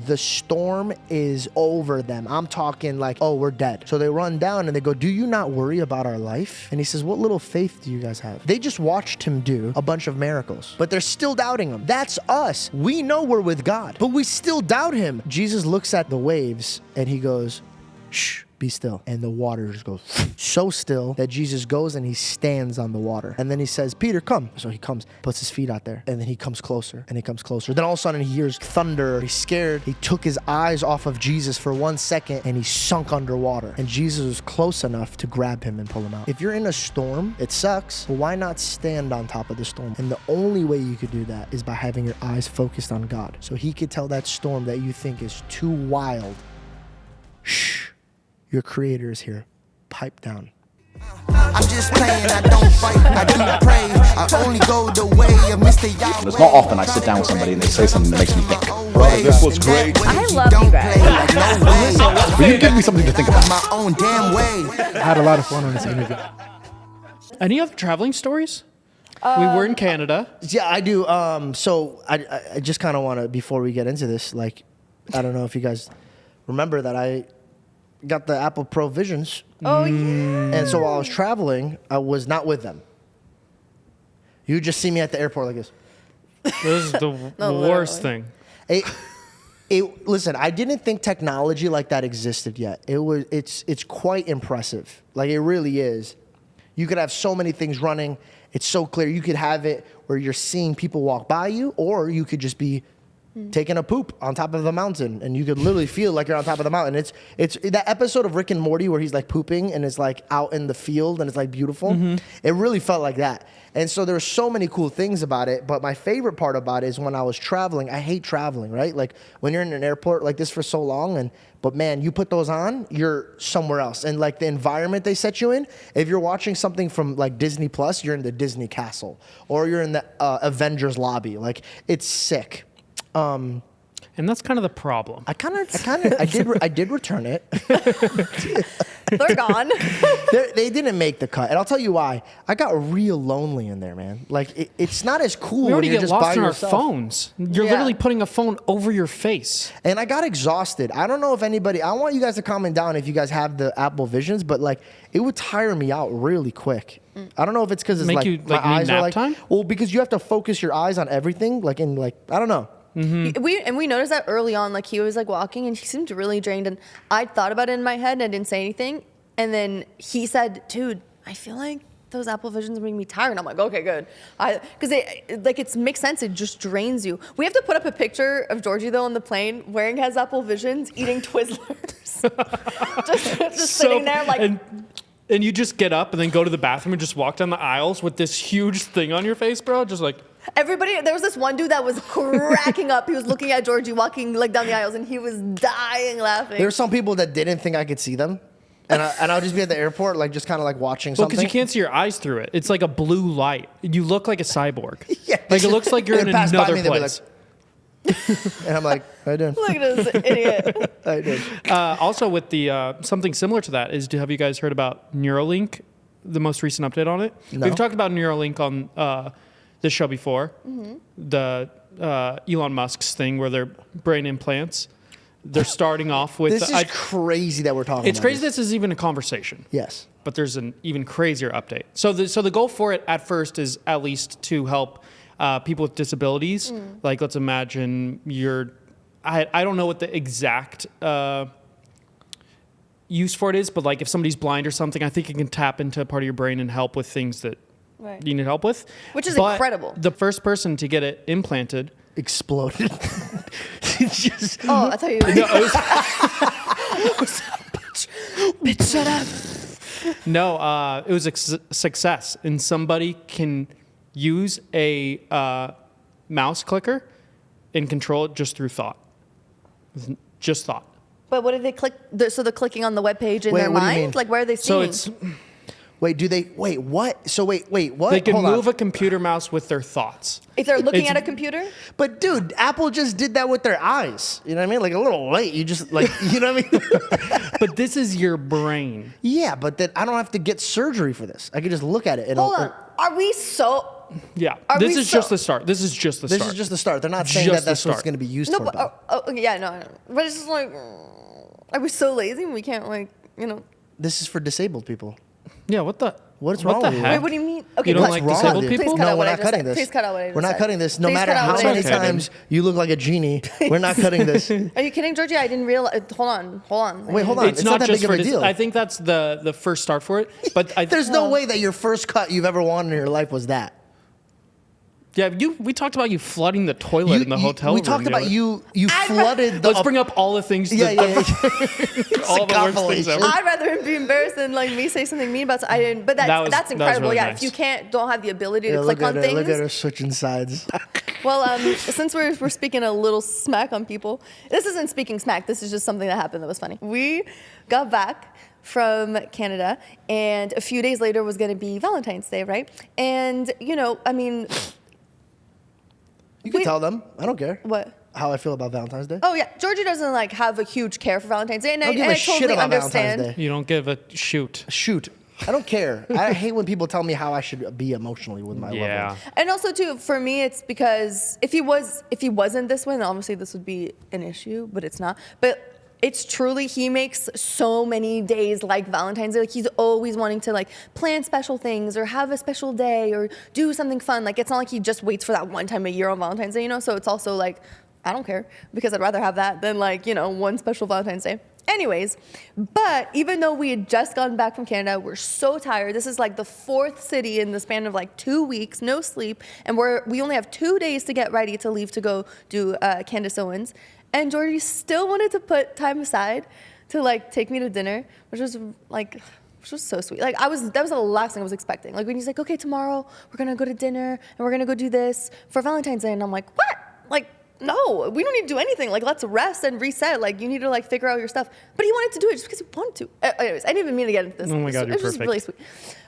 The storm is over them. I'm talking like, oh, we're dead. So they run down and they go, do you not worry about our life? And he says, what little faith do you guys have? They just watched him do a bunch of miracles, but they're still doubting him. That's us. We know we're with God, but we still doubt him. Jesus looks at the waves and he goes, shh, be still. And the water just goes so still that Jesus goes and he stands on the water. And then he says, Peter, come. So he comes, puts his feet out there, and then he comes closer and he comes closer. Then all of a sudden he hears thunder. He's scared. He took his eyes off of Jesus for 1 second and he sunk underwater. And Jesus was close enough to grab him and pull him out. If you're in a storm, it sucks, but why not stand on top of the storm? And the only way you could do that is by having your eyes focused on God. So he could tell that storm that you think is too wild, shh. Your creator is here. Pipe down. I'm just playing, I don't fight, I do pray. I only go the way of Mr. Yahweh. It's not often I sit down with somebody and they say something that makes me think. Bro, this was great. I love you guys. Will you give me something to think about? My own damn way. I had a lot of fun on this interview. Any other traveling stories? We were in Canada. Yeah, I do. So I just kind of want to, before we get into this, like, I don't know if you guys remember that I got the Apple Pro Visions. Oh, yeah. And so while I was traveling, I was not with them. You would just see me at the airport like this. This is the worst thing. Listen, I didn't think technology like that existed yet. It's quite impressive. Like, it really is. You could have so many things running. It's so clear. You could have it where you're seeing people walk by you, or you could just be taking a poop on top of the mountain, and you could literally feel like you're on top of the mountain. It's that episode of Rick and Morty where he's like pooping and it's like out in the field and it's like beautiful. It really felt like that. And so there were so many cool things about it, but my favorite part about it is when I was traveling. I hate traveling, right? Like when you're in an airport like this for so long, but man, you put those on, you're somewhere else. And like the environment they set you in, if you're watching something from like Disney Plus, you're in the Disney Castle, or you're in the Avengers lobby. Like, it's sick. And that's kind of the problem. I did return it. They're gone. They didn't make the cut, and I'll tell you why. I got real lonely in there, man. Like, it's not as cool. We already when you're get just lost by in yourself. our phones. You're literally putting a phone over your face. And I got exhausted. I don't know if anybody. I want you guys to comment down if you guys have the Apple Visions, but like, it would tire me out really quick. I don't know if it's because it's Make like you, my like, need eyes are nap like. time? Well, because you have to focus your eyes on everything. Like, in like, I don't know. We noticed that early on. Like, he was like walking and he seemed really drained, and I thought about it in my head and I didn't say anything. And then he said, dude, I feel like those Apple Visions are making me tired. And I'm like, okay, good. Because it makes sense. It just drains you. We have to put up a picture of Georgie, though, on the plane wearing his Apple Visions, eating Twizzlers. just sitting there like... And you just get up and then go to the bathroom and just walk down the aisles with this huge thing on your face, bro. Just like... Everybody, there was this one dude that was cracking up. He was looking at Georgie walking like down the aisles, and he was dying laughing. There were some people that didn't think I could see them. And I'll just be at the airport, like, just kind of like watching something. Well, because you can't see your eyes through it. It's like a blue light. You look like a cyborg. Yeah, like, it looks like you're in another place. And I'm like, I did. Look at this idiot. I did. Also, with the something similar to that is, have you guys heard about Neuralink? The most recent update on it. No. We've talked about Neuralink on this show before. The Elon Musk's thing where they're brain implants. They're starting off with... This is crazy that we're talking about. It's crazy this is even a conversation. Yes. But there's an even crazier update. So the goal for it at first is at least to help people with disabilities. Like, let's imagine I don't know what the exact use for it is, but like if somebody's blind or something, I think it can tap into a part of your brain and help with things that you need help with. Which is incredible. The first person to get it implanted... Exploded. Oh, I thought you were... No, it was... Bitch, shut up. No, it was a success. And somebody can use a mouse clicker and control it just through thought. Just thought. But what did they click? So they're clicking on the webpage in Wait, their what do you mean? mind? Like, where are they seeing? So it's... Wait, what? So wait, what? They can Hold on. move a computer mouse with their thoughts. If they're looking at a computer? But dude, Apple just did that with their eyes. You know what I mean? Like, a little late. You just, like, you know what I mean? But this is your brain. Yeah, but then I don't have to get surgery for this. I can just look at it. And Hold on. Are we so... Yeah. Are This we is just so- the start. This is just the This start. is just the start. They're not saying Just that that's the what it's start. going to be used No, for. but Belle. okay, yeah, no. But it's just like, are we so lazy we can't This is for disabled people. Yeah, what the? What's what wrong the with you? heck? Wait, what do you mean? Okay, You don't cut- like What's wrong disabled with you? people? Please cut No, out we're what I not just cutting said. this. Please cut out what I We're just not said. cutting this. No Please matter cut out how what I many just said. times you look like a genie, we're not cutting this. Are you kidding, Georgie? I didn't realize. Hold on. Wait, hold on. It's not that big of a deal. I think that's the first start for it. But There's no way that your first cut you've ever wanted in your life was that. Yeah, we talked about you flooding the toilet in the hotel. We room talked the about other- you flooded the. Let's bring up all the things. Yeah, that, yeah. all the worst things compilation. ever. I'd rather him be embarrassed than like me say something mean about. I didn't. But that's That was incredible. really Yeah, nice. if you don't have the ability to Yeah, click on things. Look at her switching sides. Well, since we're speaking a little smack on people, this isn't speaking smack. This is just something that happened that was funny. We got back from Canada, and a few days later was going to be Valentine's Day, right? And I mean, You can tell them. I don't care. what? How I feel about Valentine's Day. Oh yeah, Georgie doesn't like have a huge care for Valentine's Day, and I don't give I a shit totally about understand. Valentine's Day. You don't give a shoot. Shoot. I don't care. I hate when people tell me how I should be emotionally with my loved Yeah. ones. And also too, for me, it's because if he wasn't this way, then obviously this would be an issue, but it's not. But it's truly, he makes so many days like Valentine's Day. Like he's always wanting to like plan special things or have a special day or do something fun. Like it's not like he just waits for that one time a year on Valentine's Day, So it's also like, I don't care because I'd rather have that than like, one special Valentine's Day. Anyways, but even though we had just gotten back from Canada, we're so tired. This is like the 4th city in the span of like 2 weeks, no sleep. And we only have 2 days to get ready to leave to go do Candace Owens. And Georgie still wanted to put time aside to like take me to dinner, which was so sweet. Like that was the last thing I was expecting. Like when he's like, okay, tomorrow we're gonna go to dinner and we're gonna go do this for Valentine's Day. And I'm like, what? Like, no, we don't need to do anything. Like, let's rest and reset. Like, you need to like figure out your stuff. But he wanted to do it just because he wanted to. Anyways, I didn't even mean to get into this. Oh my God, you're It was just perfect. really sweet.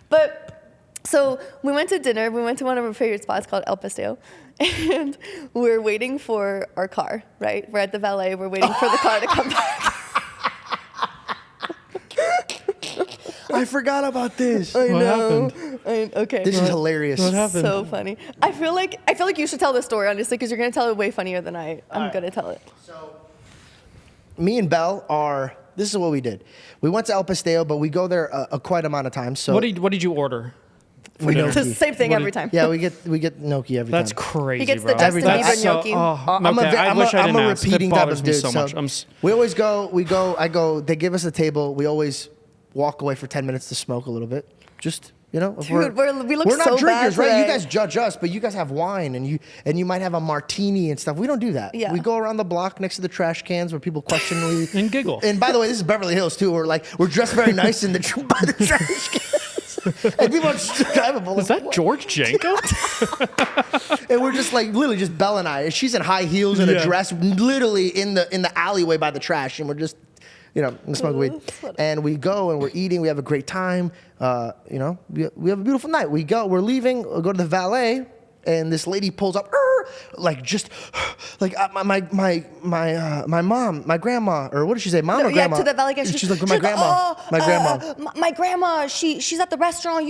But so we went to dinner. We went to one of our favorite spots called El Paseo. And we're waiting for our car, right? We're at the Valet. We're waiting for the car to come back. I forgot about this. I What know. happened? Okay. This is hilarious. What happened? So funny. I feel like you should tell this story, honestly, because you're going to tell it way funnier than I'm going to tell it. Me and Belle this is what we did. We went to El Paseo, but we go there a quite amount of times. So What did you order? we dinner? It's the gnocchi. same thing What every did- time. Yeah, we get gnocchi every That's time. crazy, He gets the bro. Justin Every time. Bieber That's so- gnocchi. okay, I wish I I'm didn't a ask. It repeating type bothers of me dude. so much. We always go. They give us a table. We always walk away for 10 minutes to smoke a little bit. Just if Dude, we look we're not so drinkers, bad right? You today. guys judge us, but you guys have wine and you might have a martini and stuff. We don't do that. Yeah. We go around the block next to the trash cans where people questionably And giggle. And by the way, this is Beverly Hills too. We're dressed very nice by the trash cans. And people are just driving. Is that George Janko? And we're just like literally just Belle and I. She's in high heels and a Yeah. dress, literally in the alleyway by the trash, and we're just smoking weed. And we go and we're eating. We have a great time. We have a beautiful night. We're leaving. We go to the Valet, and this lady pulls up, my mom, my grandma, or what did she say, mom or Yeah, grandma? to the Valet guy. She's like, my grandma, my grandma. My grandma, she's at the restaurant,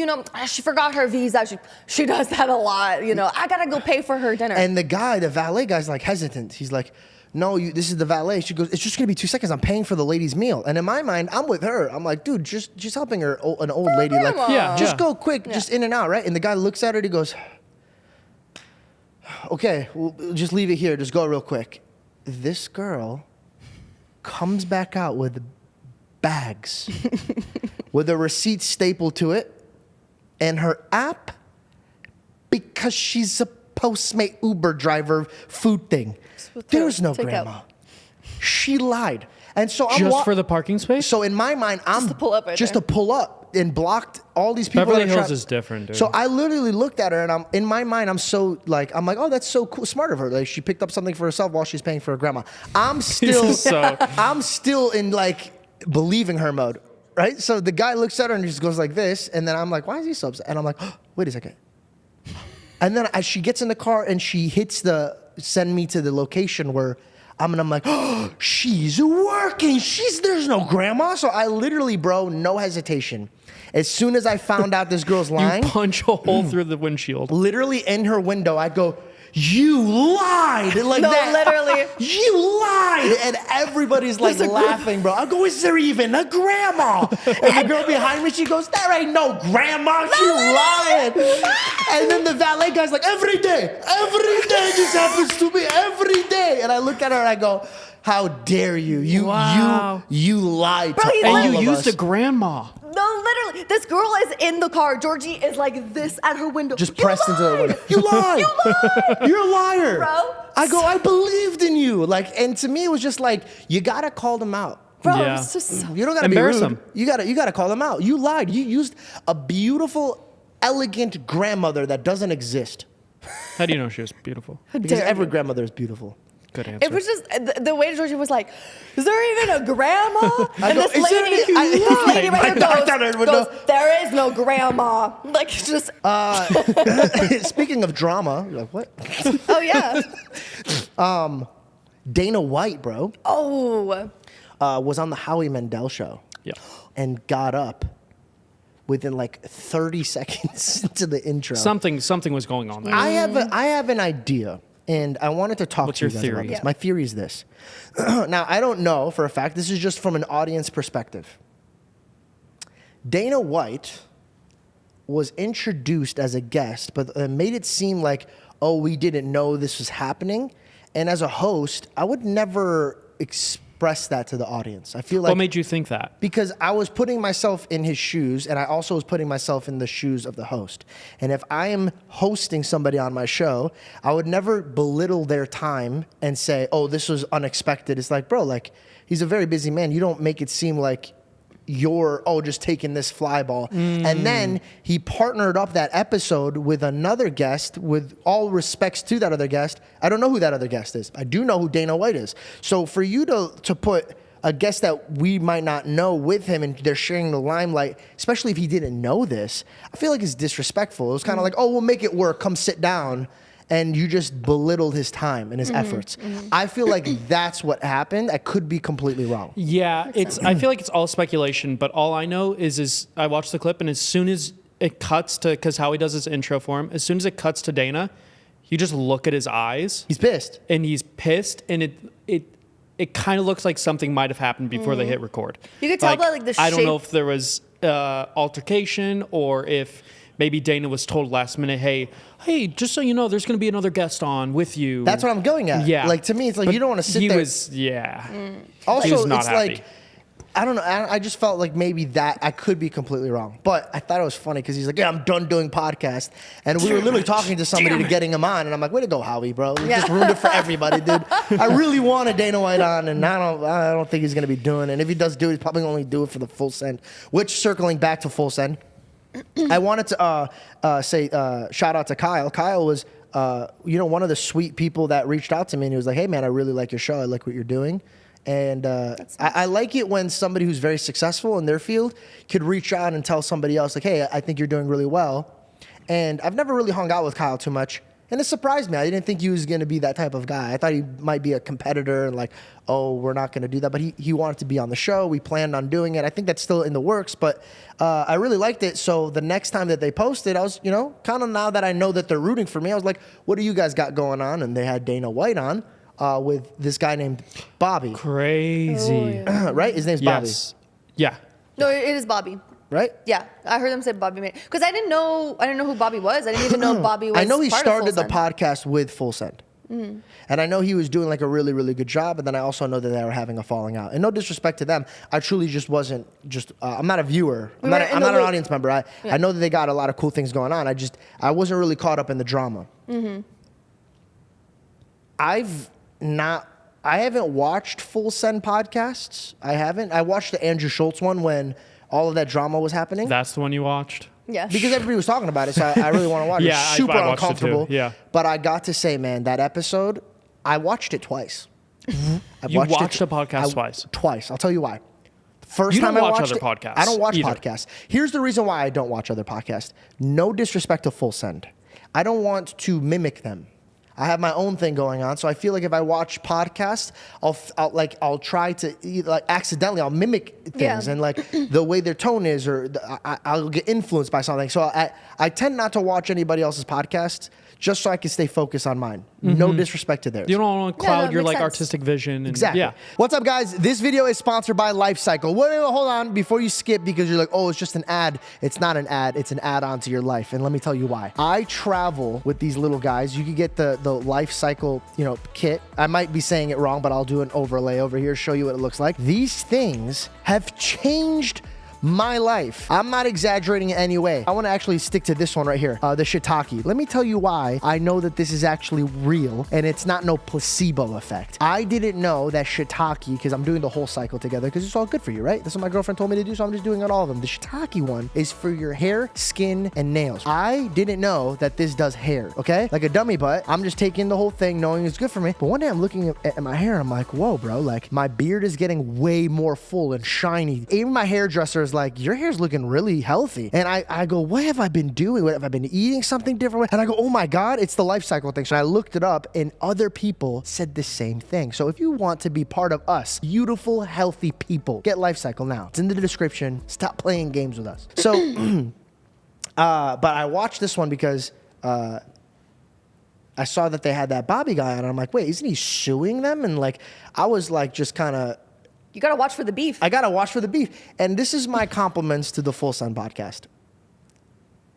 she forgot her visa. She does that a lot, I gotta go pay for her dinner. And the Valet guy's like hesitant. He's like, no, this is the Valet. She goes, it's just gonna be 2 seconds. I'm paying for the lady's meal. And in my mind, I'm with her. I'm like, dude, just helping her, an old lady. Like, grandma. Yeah, just yeah. go quick, just in and out, right? And the guy looks at her and he goes, okay, we'll just leave it here. Just go real quick. This girl comes back out with bags with a receipt stapled to it and her app because she's a Postmate Uber driver food thing. There's no Take out. grandma. She lied. And so I'm Just for the parking space? So in my mind, I'm to pull up right just there. to pull up and blocked all these people. Beverly that are Hills trying- is different, dude. So I literally looked at her, and in my mind, I'm like, oh, that's so cool, smart of her. Like she picked up something for herself while she's paying for her grandma. I'm still in like believing her mode, right? So the guy looks at her and just goes like this, and then I'm like, why is he so upset? And I'm like, oh, wait a second. And then as she gets in the car and she hits the send me to the location where And I'm like, oh, she's working. There's no grandma. So I literally, bro, no hesitation. As soon as I found out this girl's lying, You punch a hole through the windshield. literally in her window, I go, you lied. Like No, that. literally. You lied. And everybody's like laughing, bro. I go, is there even a grandma? And the girl behind me, she goes, there ain't no grandma. She lying. And then the valet guy's like, every day this happens to me every day. And I look at her and I go, how dare you? Wow. You lied Bro, to he's all And you of used us. a grandma. No, literally. This girl is in the car. Georgie is like this at her window. Just You pressed into the lied. window. You lied. You lied. You're a liar. Bro. I go, I believed in you. Like, and to me, it was just like, you gotta call them out. Bro, Yeah. it's just so... You don't gotta be Embarrass rude. them. You gotta call them out. You lied. You used a beautiful, elegant grandmother that doesn't exist. How do you know she was beautiful? Because dare every you. grandmother is beautiful. Good answer. It was just the way Georgie was like, "Is there even a grandma?" And go, this "Is there lady, any- this lady My right knocked there on her goes, window. "There is no grandma." Like just, Speaking of drama, you're like, what? oh yeah, Dana White, bro, oh was on the Howie Mandel show. Yeah. And got up within like 30 seconds into the intro. Something was going on there. I have an idea, and I wanted to talk What's to you your guys about theory? this. Yeah. My theory is this. Now, I don't know for a fact. This is just from an audience perspective. Dana White was introduced as a guest, but made it seem like, oh, we didn't know this was happening. And as a host, I would never express that to the audience. I feel like What made you think that? because I was putting myself in his shoes, and I also was putting myself in the shoes of the host. And if I am hosting somebody on my show, I would never belittle their time and say, oh, this was unexpected. It's like, bro, like, he's a very busy man. You don't make it seem like you're, oh, just taking this fly ball. And then he partnered up that episode with another guest, with all respects to that other guest. I don't know who that other guest is. I do know who Dana White is. So for you to put a guest that we might not know with him and they're sharing the limelight, especially if he didn't know this, I feel like it's disrespectful. It was kind of like, oh, we'll make it work. Come sit down. And you just belittled his time and his efforts. I feel like that's what happened. I could be completely wrong. Yeah, I feel like it's all speculation, but all I know is I watched the clip, and as soon as it cuts to, because Howie does his intro for him, as soon as it cuts to Dana, you just look at his eyes, He's pissed. and he's pissed, and it kind of looks like something might have happened before they hit record. You could tell by, like, the I don't know shape- if there was altercation or if maybe Dana was told last minute, hey, just so you know, there's going to be another guest on with you. That's what I'm going at. Yeah. Like, to me, it's like, But you don't want to sit he there. Yeah. Also, he was not it's happy. like, I don't know. I just felt like maybe that I could be completely wrong. But I thought it was funny because he's like, yeah, I'm done doing podcast. And we were literally talking to somebody to getting him on. And I'm like, way to go, Howie, bro. You just ruined it for everybody, dude. I really wanted Dana White on, and I don't think he's going to be doing it. And if he does do it, he's probably only do it for the full send. Which, circling back to full send, I wanted to say shout out to Kyle. Kyle was, one of the sweet people that reached out to me, and he was like, hey, man, I really like your show. I like what you're doing. And I like it when somebody who's very successful in their field could reach out and tell somebody else, like, hey, I think you're doing really well. And I've never really hung out with Kyle too much. And it surprised me. I didn't think he was going to be that type of guy. I thought he might be a competitor and like, oh, we're not going to do that. But he wanted to be on the show. We planned on doing it. I think that's still in the works. But I really liked it. So the next time that they posted, I was, kind of now that I know that they're rooting for me, I was like, what do you guys got going on? And they had Dana White on with this guy named Bobby. Crazy. Right? His name's Bobby. Yes. Yeah. no, it is Bobby. Right? Yeah, I heard them say Bobby made because I didn't know who Bobby was. I didn't even know Bobby was. I know he part of started Full the Send. podcast with Full Send. And I know he was doing like a really, really good job. And then I also know that they were having a falling out. And no disrespect to them. I truly just wasn't I'm not a viewer. I'm not weren't in the an loop. audience member. I know that they got a lot of cool things going on. I wasn't really caught up in the drama. I haven't watched Full Send podcasts. I haven't. I watched the Andrew Schultz one when all of that drama was happening. That's the one you watched? Yeah, Because everybody was talking about it, so I really want to watch it. Yeah, It's I super watched it too, uncomfortable. yeah. But I got to say, man, that episode, I watched it twice. I You watched it- the podcast twice? Twice. I'll tell you why. First You don't time I watch watched other it, podcasts I don't watch either. podcasts. Here's the reason why I don't watch other podcasts. No disrespect to Full Send. I don't want to mimic them. I have my own thing going on. So I feel like if I watch podcasts, I'll try to accidentally I'll mimic things and like the way their tone is, or I'll get influenced by something. So I tend not to watch anybody else's podcast just so I can stay focused on mine. No disrespect to theirs. You don't want to cloud your makes like sense. artistic vision. And, Exactly. Yeah. What's up, guys? This video is sponsored by Life Cycle. Wait, hold on. Before you skip, because you're like, oh, it's just an ad. It's not an ad. It's an add-on to your life. And let me tell you why. I travel with these little guys. You can get the Life Cycle, kit. I might be saying it wrong, but I'll do an overlay over here, show you what it looks like. These things have changed my life. I'm not exaggerating in any way. I want to actually stick to this one right here, the shiitake. Let me tell you why I know that this is actually real and it's not no placebo effect. I didn't know that shiitake, because I'm doing the whole cycle together because it's all good for you, right? That's what my girlfriend told me to do, so I'm just doing it all of them. The shiitake one is for your hair, skin, and nails. I didn't know that this does hair, okay? Like a dummy butt, I'm just taking the whole thing knowing it's good for me. But one day I'm looking at my hair and I'm like, whoa, bro, like my beard is getting way more full and shiny. Even my hairdresser is like, your hair's looking really healthy. And I go, what have I been doing? What have I been eating something different? And I go, oh my God, it's the Life Cycle thing. So I looked it up and other people said the same thing. So if you want to be part of us, beautiful, healthy people, get Life Cycle now. It's in the description. Stop playing games with us. So, but I watched this one because I saw that they had that Bobby guy on, and I'm like, wait, isn't he suing them? And like, I was like, just kind of, You gotta watch for the beef. I gotta watch for the beef. And this is my compliments to the Full Sun podcast.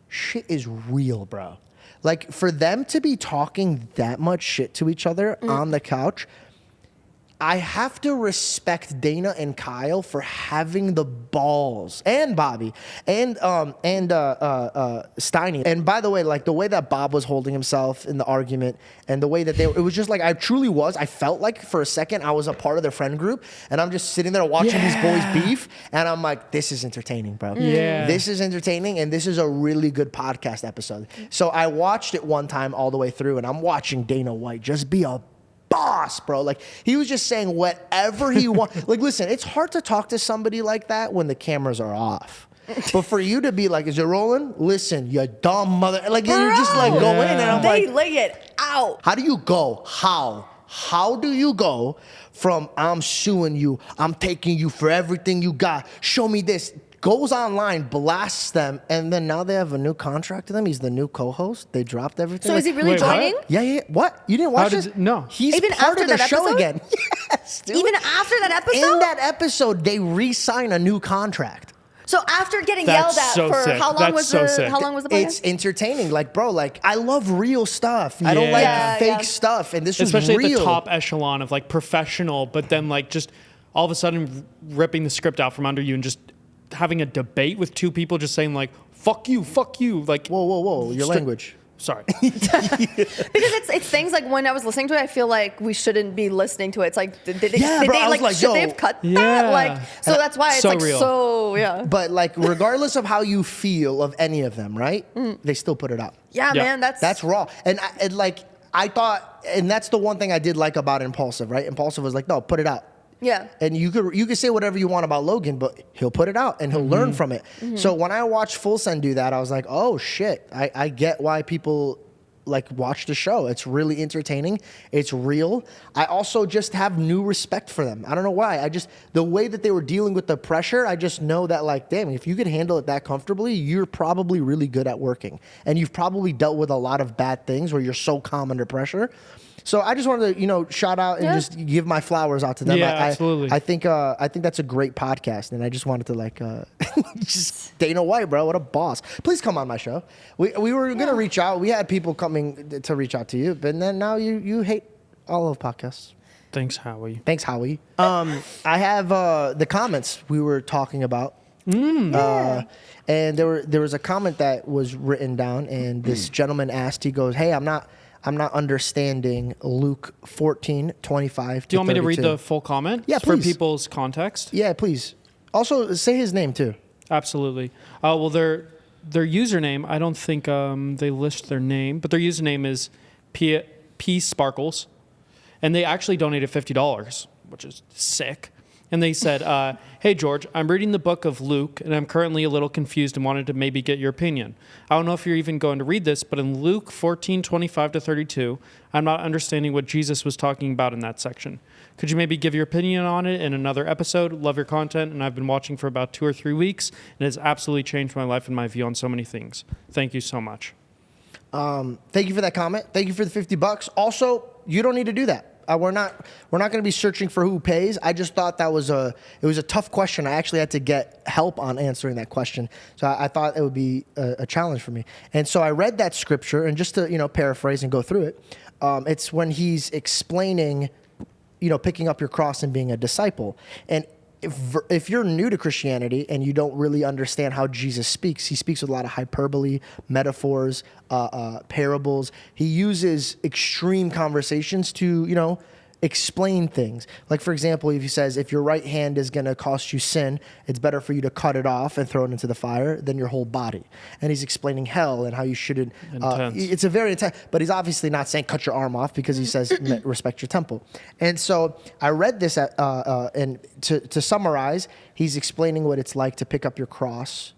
Shit is real, bro. Like, for them to be talking that much shit to each other on the couch, I have to respect Dana and Kyle for having the balls, and Bobby, and Steiny. And by the way, like the way that Bob was holding himself in the argument, and the way that it was just like, I truly was. I felt like for a second I was a part of their friend group, and I'm just sitting there watching these boys beef, and I'm like, this is entertaining, bro. Yeah. This is entertaining, and this is a really good podcast episode. So I watched it one time all the way through, and I'm watching Dana White just be a boss, bro. Like, he was just saying whatever he wants. Like, listen, it's hard to talk to somebody like that when the cameras are off. But for you to be like, is it rolling? Listen, you dumb mother. Like, you're just like, go in, and I'm They like, lay it out. how do you go? How do you go from I'm suing you, I'm taking you for everything you got, show me this, goes online, blasts them, and then now they have a new contract to them. He's the new co-host. They dropped everything. So is he really Wait, what? joining? Yeah. What? You didn't watch this? No. He's Even part after of the that show episode? again. Yes, dude. Even after that episode? In that episode, they re-sign a new contract. So after getting That's yelled at so for sick. how long That's was so the sick. how long was the It's podcast? entertaining. Like, bro, like, I love real stuff. I don't like Yeah, fake yeah. stuff. And this Especially was real. at the top echelon of like professional, but then like just all of a sudden ripping the script out from under you and just having a debate with two people just saying like, fuck you. Like, Whoa. Your language. Sorry. Because it's things like when I was listening to it, I feel like we shouldn't be listening to it. It's like, did they, Yeah, bro, I was like, should they yo. have cut Yeah. that? Like, so that's why it's So like real. so, yeah. But, like, regardless of how you feel of any of them, right? They still put it out. Yeah, Yeah. man, That's raw. And I thought, and that's the one thing I did like about Impulsive, right? Impulsive was like, no, put it out. yeah. And you could say whatever you want about Logan, but he'll put it out and he'll learn from it. So when I watched Full Send do that, I was like, oh shit, I get why people like watch the show. It's really entertaining. It's real. I also just have new respect for them. I don't know why. The way that they were dealing with the pressure, I just know that, like, damn, if you could handle it that comfortably, you're probably really good at working. And you've probably dealt with a lot of bad things where you're so calm under pressure. So I just wanted to, shout out and just give my flowers out to them. Yeah, absolutely. I think that's a great podcast, and I just wanted to just Dana White, bro, what a boss. Please come on my show. We were gonna reach out. We had people coming to reach out to you, but then now you hate all of podcasts. Thanks, Howie. Thanks, Howie. I have the comments we were talking about. And there was a comment that was written down, and this gentleman asked. He goes, "Hey, I'm not understanding Luke 14:25. Do you want me to read the full comment? Yeah, For please. people's context? Yeah, please. Also, say his name too. Absolutely. Well, their username, I don't think they list their name, but their username is P Sparkles, and they actually donated $50, which is sick. And they said, hey, George, I'm reading the book of Luke, and I'm currently a little confused and wanted to maybe get your opinion. I don't know if you're even going to read this, but in Luke 14:25-32, I'm not understanding what Jesus was talking about in that section. Could you maybe give your opinion on it in another episode? Love your content, and I've been watching for about 2 or 3 weeks, and it's absolutely changed my life and my view on so many things. Thank you so much. Thank you for that comment. Thank you for the $50. Also, you don't need to do that. We're not going to be searching for who pays. I just thought it was a tough question. I actually had to get help on answering that question. So I thought it would be a challenge for me. And so I read that scripture, and just to, paraphrase and go through it, it's when he's explaining, picking up your cross and being a disciple. And if you're new to Christianity and you don't really understand how Jesus speaks, he speaks with a lot of hyperbole, metaphors, parables. He uses extreme conversations to, explain things. Like, for example, if he says, if your right hand is going to cost you sin, it's better for you to cut it off and throw it into the fire than your whole body. And he's explaining hell and how you shouldn't. It's a very intense, but he's obviously not saying cut your arm off, because he says respect your temple. And so I read this and to summarize, he's explaining what it's like to pick up your cross.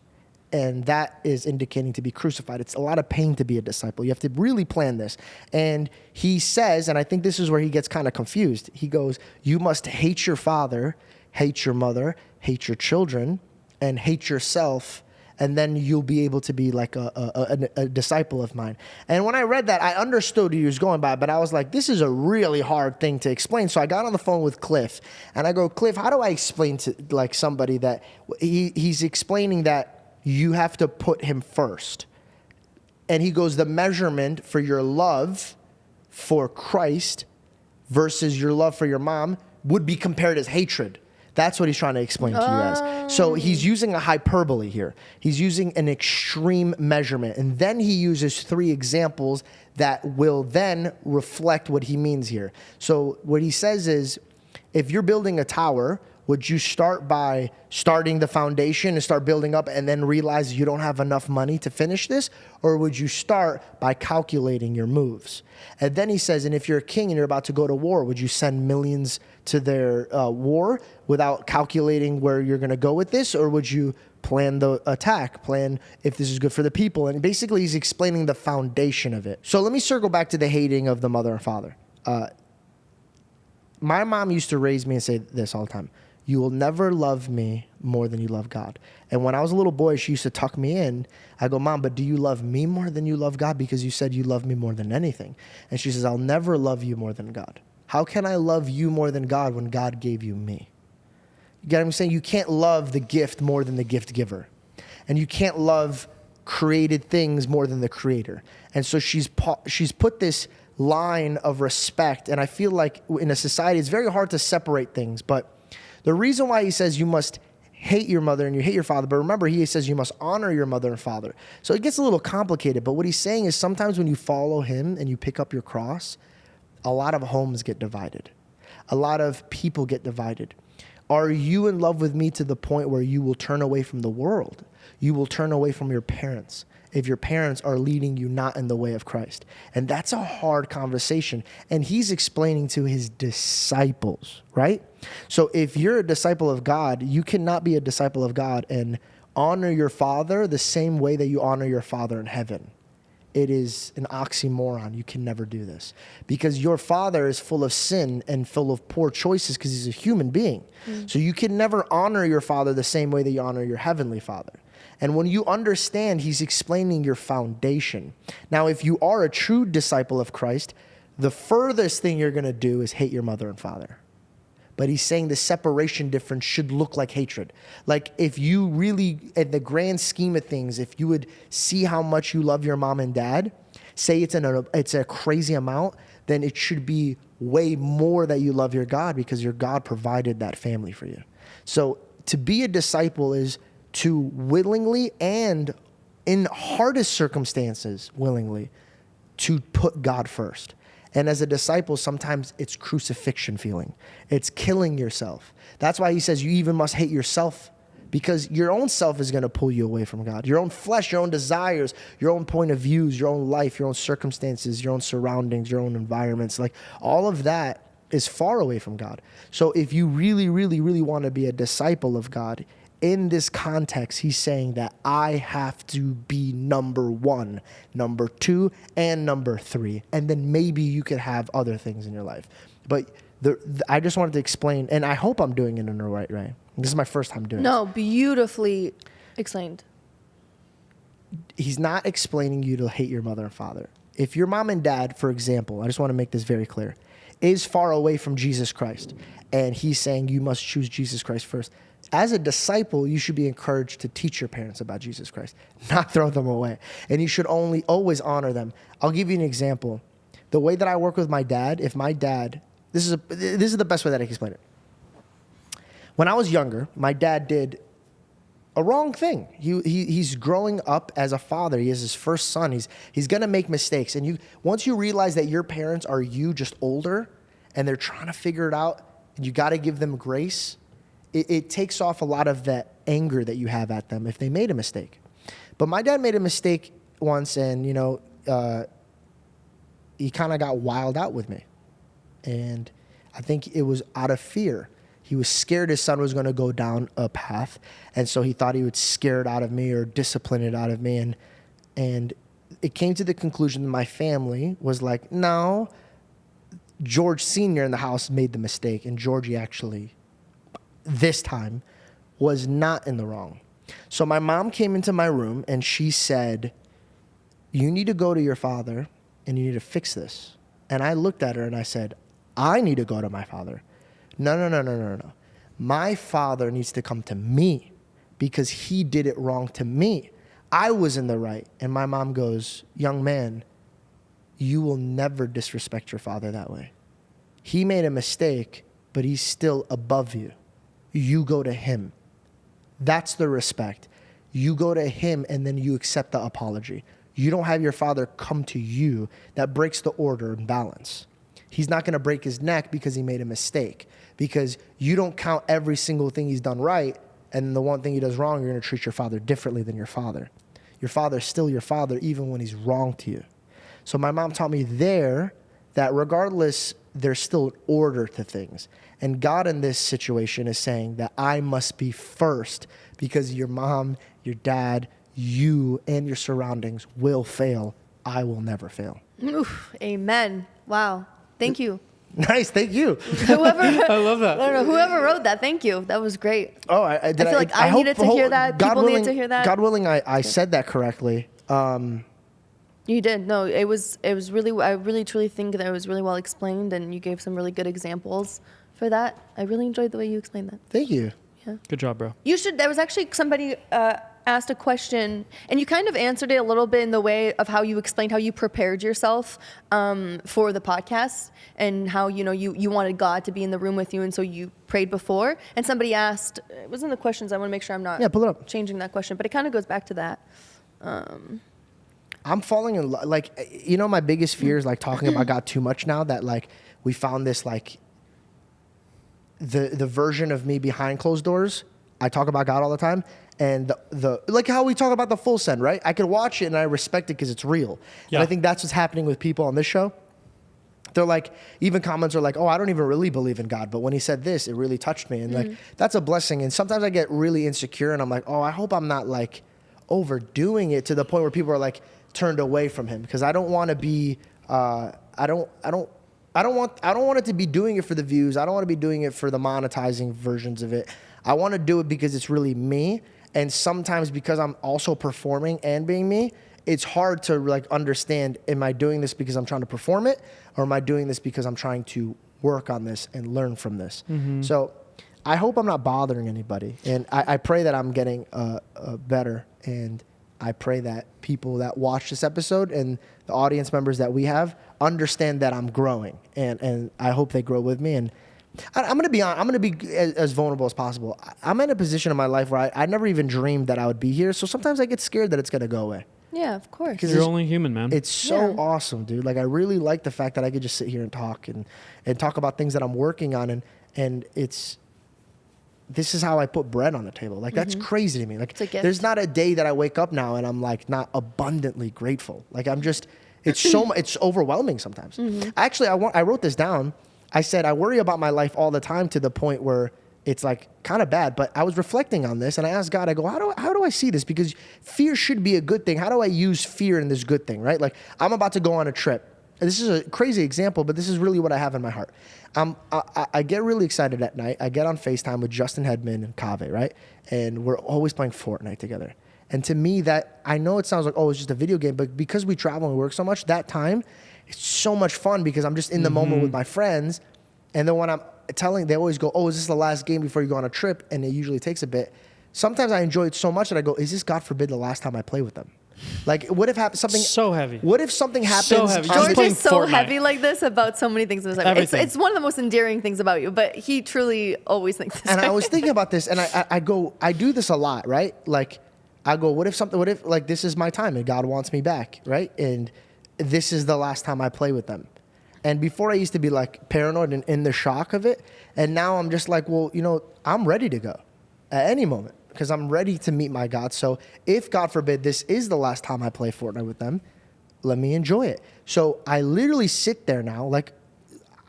And that is indicating to be crucified. It's a lot of pain to be a disciple. You have to really plan this. And he says, and I think this is where he gets kind of confused. He goes, you must hate your father, hate your mother, hate your children, and hate yourself. And then you'll be able to be like a disciple of mine. And when I read that, I understood he was going by, but I was like, this is a really hard thing to explain. So I got on the phone with Cliff, and I go, Cliff, how do I explain to like somebody that he's explaining that you have to put him first? And he goes, the measurement for your love for Christ versus your love for your mom would be compared as hatred. That's what he's trying to explain to you guys. So he's using a hyperbole here. He's using an extreme measurement. And then he uses 3 examples that will then reflect what he means here. So what he says is, if you're building a tower, would you start by starting the foundation and start building up and then realize you don't have enough money to finish this? Or would you start by calculating your moves? And then he says, and if you're a king and you're about to go to war, would you send millions to their war without calculating where you're going to go with this? Or would you plan the attack, plan if this is good for the people? And basically he's explaining the foundation of it. So let me circle back to the hating of the mother and father. My mom used to raise me and say this all the time: you will never love me more than you love God. And when I was a little boy, she used to tuck me in. I go, Mom, but do you love me more than you love God? Because you said you love me more than anything. And she says, I'll never love you more than God. How can I love you more than God when God gave you me? You get what I'm saying? You can't love the gift more than the gift giver. And you can't love created things more than the creator. And so she's put this line of respect. And I feel like in a society, it's very hard to separate things. But the reason why he says you must hate your mother and you hate your father, but remember, he says you must honor your mother and father. So it gets a little complicated, but what he's saying is sometimes when you follow him and you pick up your cross, a lot of homes get divided. A lot of people get divided. Are you in love with me to the point where you will turn away from the world? You will turn away from your parents if your parents are leading you not in the way of Christ. And that's a hard conversation. And he's explaining to his disciples, right? So if you're a disciple of God, you cannot be a disciple of God and honor your father the same way that you honor your father in heaven. It is an oxymoron. You can never do this because your father is full of sin and full of poor choices because he's a human being. So you can never honor your father the same way that you honor your heavenly father. And when you understand, he's explaining your foundation. Now, if you are a true disciple of Christ, the furthest thing you're going to do is hate your mother and father. But he's saying the separation difference should look like hatred. Like if you really, in the grand scheme of things, if you would see how much you love your mom and dad, say it's a crazy amount, then it should be way more that you love your God because your God provided that family for you. So to be a disciple is to willingly and in hardest circumstances, willingly, to put God first. And as a disciple, sometimes it's crucifixion feeling. It's killing yourself. That's why he says you even must hate yourself because your own self is going to pull you away from God. Your own flesh, your own desires, your own point of views, your own life, your own circumstances, your own surroundings, your own environments. Like all of that is far away from God. So if you really, really, really want to be a disciple of God, in this context, he's saying that I have to be number 1, number 2, and number 3. And then maybe you could have other things in your life. But I just wanted to explain, and I hope I'm doing it in the right way. This is my first time doing it. No, beautifully explained. He's not explaining you to hate your mother and father. If your mom and dad, for example, I just want to make this very clear, is far away from Jesus Christ, and he's saying you must choose Jesus Christ first, as a disciple, you should be encouraged to teach your parents about Jesus Christ, not throw them away. And you should always honor them. I'll give you an example. The way that I work with my dad, if my dad, this is the best way that I can explain it. When I was younger, my dad did a wrong thing. He's growing up as a father. He is his first son. He's gonna make mistakes. And once you realize that your parents are you just older and they're trying to figure it out, and you got to give them grace. It takes off a lot of that anger that you have at them if they made a mistake. But my dad made a mistake once, and he kind of got wild out with me, and I think it was out of fear. He was scared his son was going to go down a path, and so he thought he would scare it out of me or discipline it out of me, and it came to the conclusion that my family was like, no, George Sr. in the house made the mistake, and Georgie actually, this time, was not in the wrong. So my mom came into my room and she said, you need to go to your father and you need to fix this. And I looked at her and I said, I need to go to my father. No. My father needs to come to me because he did it wrong to me. I was in the right. And my mom goes, young man, you will never disrespect your father that way. He made a mistake, but he's still above you. You go to him. That's the respect. You go to him and then you accept the apology. You don't have your father come to you. That breaks the order and balance. He's not going to break his neck because he made a mistake, because you don't count every single thing he's done right, and the one thing he does wrong, you're going to treat your father differently than your father. Your father's still your father even when he's wrong to you. So my mom taught me there that regardless, there's still an order to things. And God in this situation is saying that I must be first because your mom, your dad, you, and your surroundings will fail. I will never fail. Oof, amen. Wow. Thank you. Nice, thank you. Whoever, I love that. I don't know, whoever wrote that, thank you. That was great. Oh, I feel like I needed to hear that. People needed to hear that. God willing, I said that correctly. You did. No, it was really, I really truly think that it was really well explained, and you gave some really good examples for that. I really enjoyed the way you explained that. Thank you. Yeah. Good job, bro. There was actually somebody asked a question, and you kind of answered it a little bit in the way of how you explained how you prepared yourself for the podcast, and how, you wanted God to be in the room with you, and so you prayed before. And somebody asked, it was in the questions, I want to make sure I'm not pull it up. changing that question, but it kind of goes back to that. I'm falling in love. My biggest fear is talking about God too much now, that we found this the version of me behind closed doors. I talk about God all the time, and the how we talk about the full send, right? I can watch it and I respect it because it's real. Yeah. And I think that's what's happening with people on this show. They're even comments are oh, I don't even really believe in God, but when he said this, it really touched me, and that's a blessing. And sometimes I get really insecure, and I'm oh, I hope I'm not overdoing it to the point where people are turned away from him, because I don't want to be. I don't want it to be doing it for the views. I don't want to be doing it for the monetizing versions of it. I want to do it because it's really me. And sometimes because I'm also performing and being me, it's hard to understand, am I doing this because I'm trying to perform it, or am I doing this because I'm trying to work on this and learn from this? Mm-hmm. So I hope I'm not bothering anybody. And I pray that I'm getting better. And I pray that people that watch this episode and the audience members that we have understand that I'm growing, and I hope they grow with me. And I'm going to be I'm going to be as vulnerable as possible. I'm in a position in my life where I never even dreamed that I would be here. So sometimes I get scared that it's going to go away. Yeah, of course. Because you're only human, man. It's so awesome, dude. I really like the fact that I could just sit here and talk and talk about things that I'm working on, and this is how I put bread on the table. That's crazy to me. There's not a day that I wake up now and I'm not abundantly grateful. I'm just, it's overwhelming sometimes. Mm-hmm. Actually, I wrote this down. I said, I worry about my life all the time to the point where it's like kind of bad. But I was reflecting on this and I asked God, I go, how do I see this? Because fear should be a good thing. How do I use fear in this good thing, right? Like I'm about to go on a trip. And this is a crazy example, but this is really what I have in my heart. I get really excited at night. I get on FaceTime with Justin Hedman and Kave, right? And we're always playing Fortnite together. And to me, that I know it sounds like, oh, it's just a video game, but because we travel and work so much, that time, it's so much fun because I'm just in the moment with my friends. And then when I'm telling, they always go, oh, is this the last game before you go on a trip? And it usually takes a bit. Sometimes I enjoy it so much that I go, is this, God forbid, the last time I play with them? Like, what if something So heavy. What if something happens? So heavy. on Just the- George is so Fortnite. heavy like this about so many things in his life. Everything. It's one of the most endearing things about you, but he truly always thinks this And I way. was thinking about this, and I go, I do this a lot, right? Like, I go, what if like this is my time and God wants me back, right? And this is the last time I play with them. And before I used to be like paranoid and in the shock of it, and now I'm just like, well, you know, I'm ready to go at any moment because I'm ready to meet my God. So if God forbid this is the last time I play Fortnite with them, let me enjoy it. So I literally sit there now, like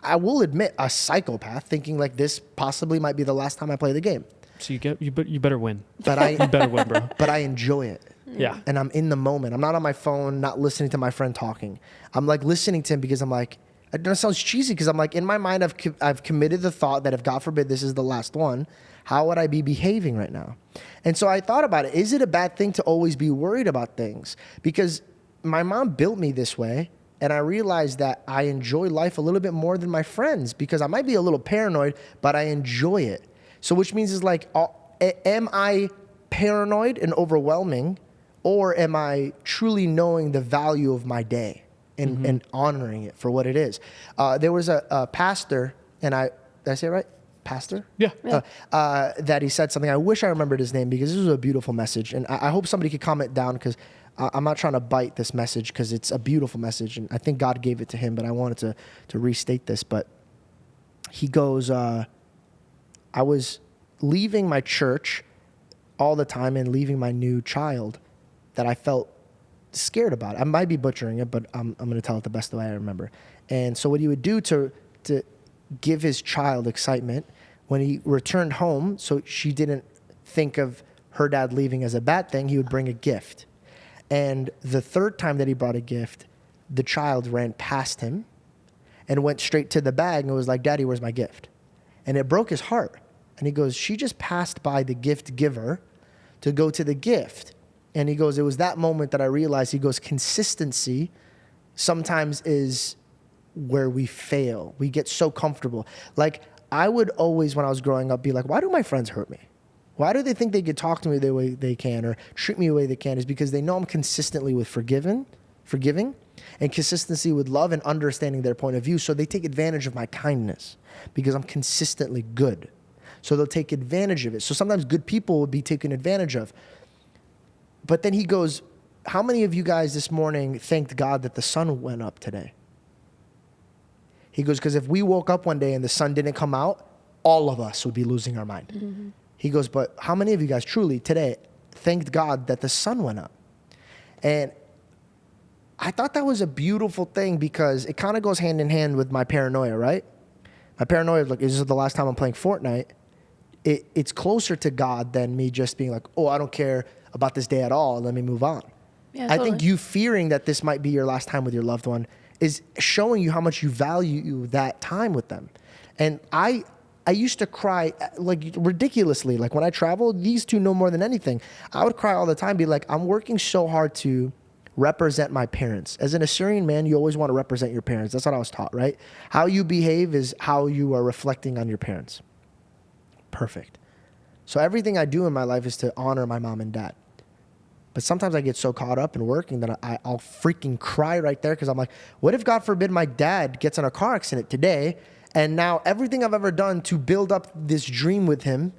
I will admit, a psychopath, thinking like this possibly might be the last time I play the game. So you better win. But You better win, bro. but I enjoy it. Yeah. And I'm in the moment. I'm not on my phone, not listening to my friend talking. I'm like listening to him because I'm like, it sounds cheesy because I'm like, in my mind, I've committed the thought that if God forbid this is the last one, how would I be behaving right now? And so I thought about it. Is it a bad thing to always be worried about things? Because my mom built me this way. And I realized that I enjoy life a little bit more than my friends because I might be a little paranoid, but I enjoy it. So which means is like, am I paranoid and overwhelming, or am I truly knowing the value of my day and honoring it for what it is? There was a pastor, and did I say it right? Pastor? Yeah. That he said something. I wish I remembered his name because this was a beautiful message. And I hope somebody could comment down because I'm not trying to bite this message because it's a beautiful message. And I think God gave it to him, but I wanted to restate this. But he goes, I was leaving my church all the time and leaving my new child that I felt scared about. I might be butchering it, but I'm going to tell it the best way I remember. And so what he would do to give his child excitement when he returned home, so she didn't think of her dad leaving as a bad thing, he would bring a gift. And the third time that he brought a gift, the child ran past him and went straight to the bag and was like, Daddy, where's my gift? And it broke his heart. And he goes, she just passed by the gift giver to go to the gift. And he goes, it was that moment that I realized, he goes, consistency sometimes is where we fail. We get so comfortable. Like I would always, when I was growing up, be like, why do my friends hurt me? Why do they think they could talk to me the way they can or treat me the way they can? Is because they know I'm consistently with forgiving, and consistency with love and understanding their point of view. So they take advantage of my kindness because I'm consistently good. So they'll take advantage of it. So sometimes good people would be taken advantage of. But then he goes, how many of you guys this morning thanked God that the sun went up today? He goes, because if we woke up one day and the sun didn't come out, all of us would be losing our mind. Mm-hmm. He goes, but how many of you guys truly today thanked God that the sun went up? And I thought that was a beautiful thing because it kind of goes hand in hand with my paranoia, right? My paranoia, like, is this the last time I'm playing Fortnite? It's closer to God than me just being like, oh, I don't care about this day at all. Let me move on. Yeah, I think you fearing that this might be your last time with your loved one is showing you how much you value that time with them. And I used to cry like ridiculously. Like when I traveled, these two know more than anything. I would cry all the time, be like, I'm working so hard to represent my parents. As an Assyrian man, you always want to represent your parents. That's what I was taught, right? How you behave is how you are reflecting on your parents. Perfect. So everything I do in my life is to honor my mom and dad. But sometimes I get so caught up in working that I'll freaking cry right there because I'm like, what if, God forbid, my dad gets in a car accident today and now everything I've ever done to build up this dream with him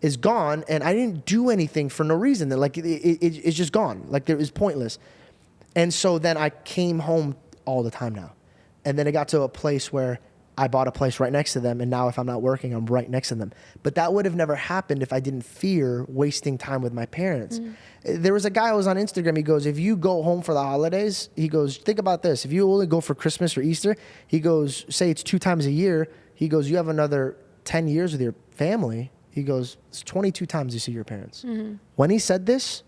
is gone and I didn't do anything for no reason. Like it's just gone. Like it was pointless. And so then I came home all the time now. And then it got to a place where I bought a place right next to them, and now if I'm not working, I'm right next to them. But that would have never happened if I didn't fear wasting time with my parents. There was a guy who was on Instagram, he goes, if you go home for the holidays, he goes, think about this. If you only go for Christmas or Easter, he goes, say it's 2 times a year, He goes, you have another 10 years with your family. He goes, it's 22 times you see your parents. When he said this,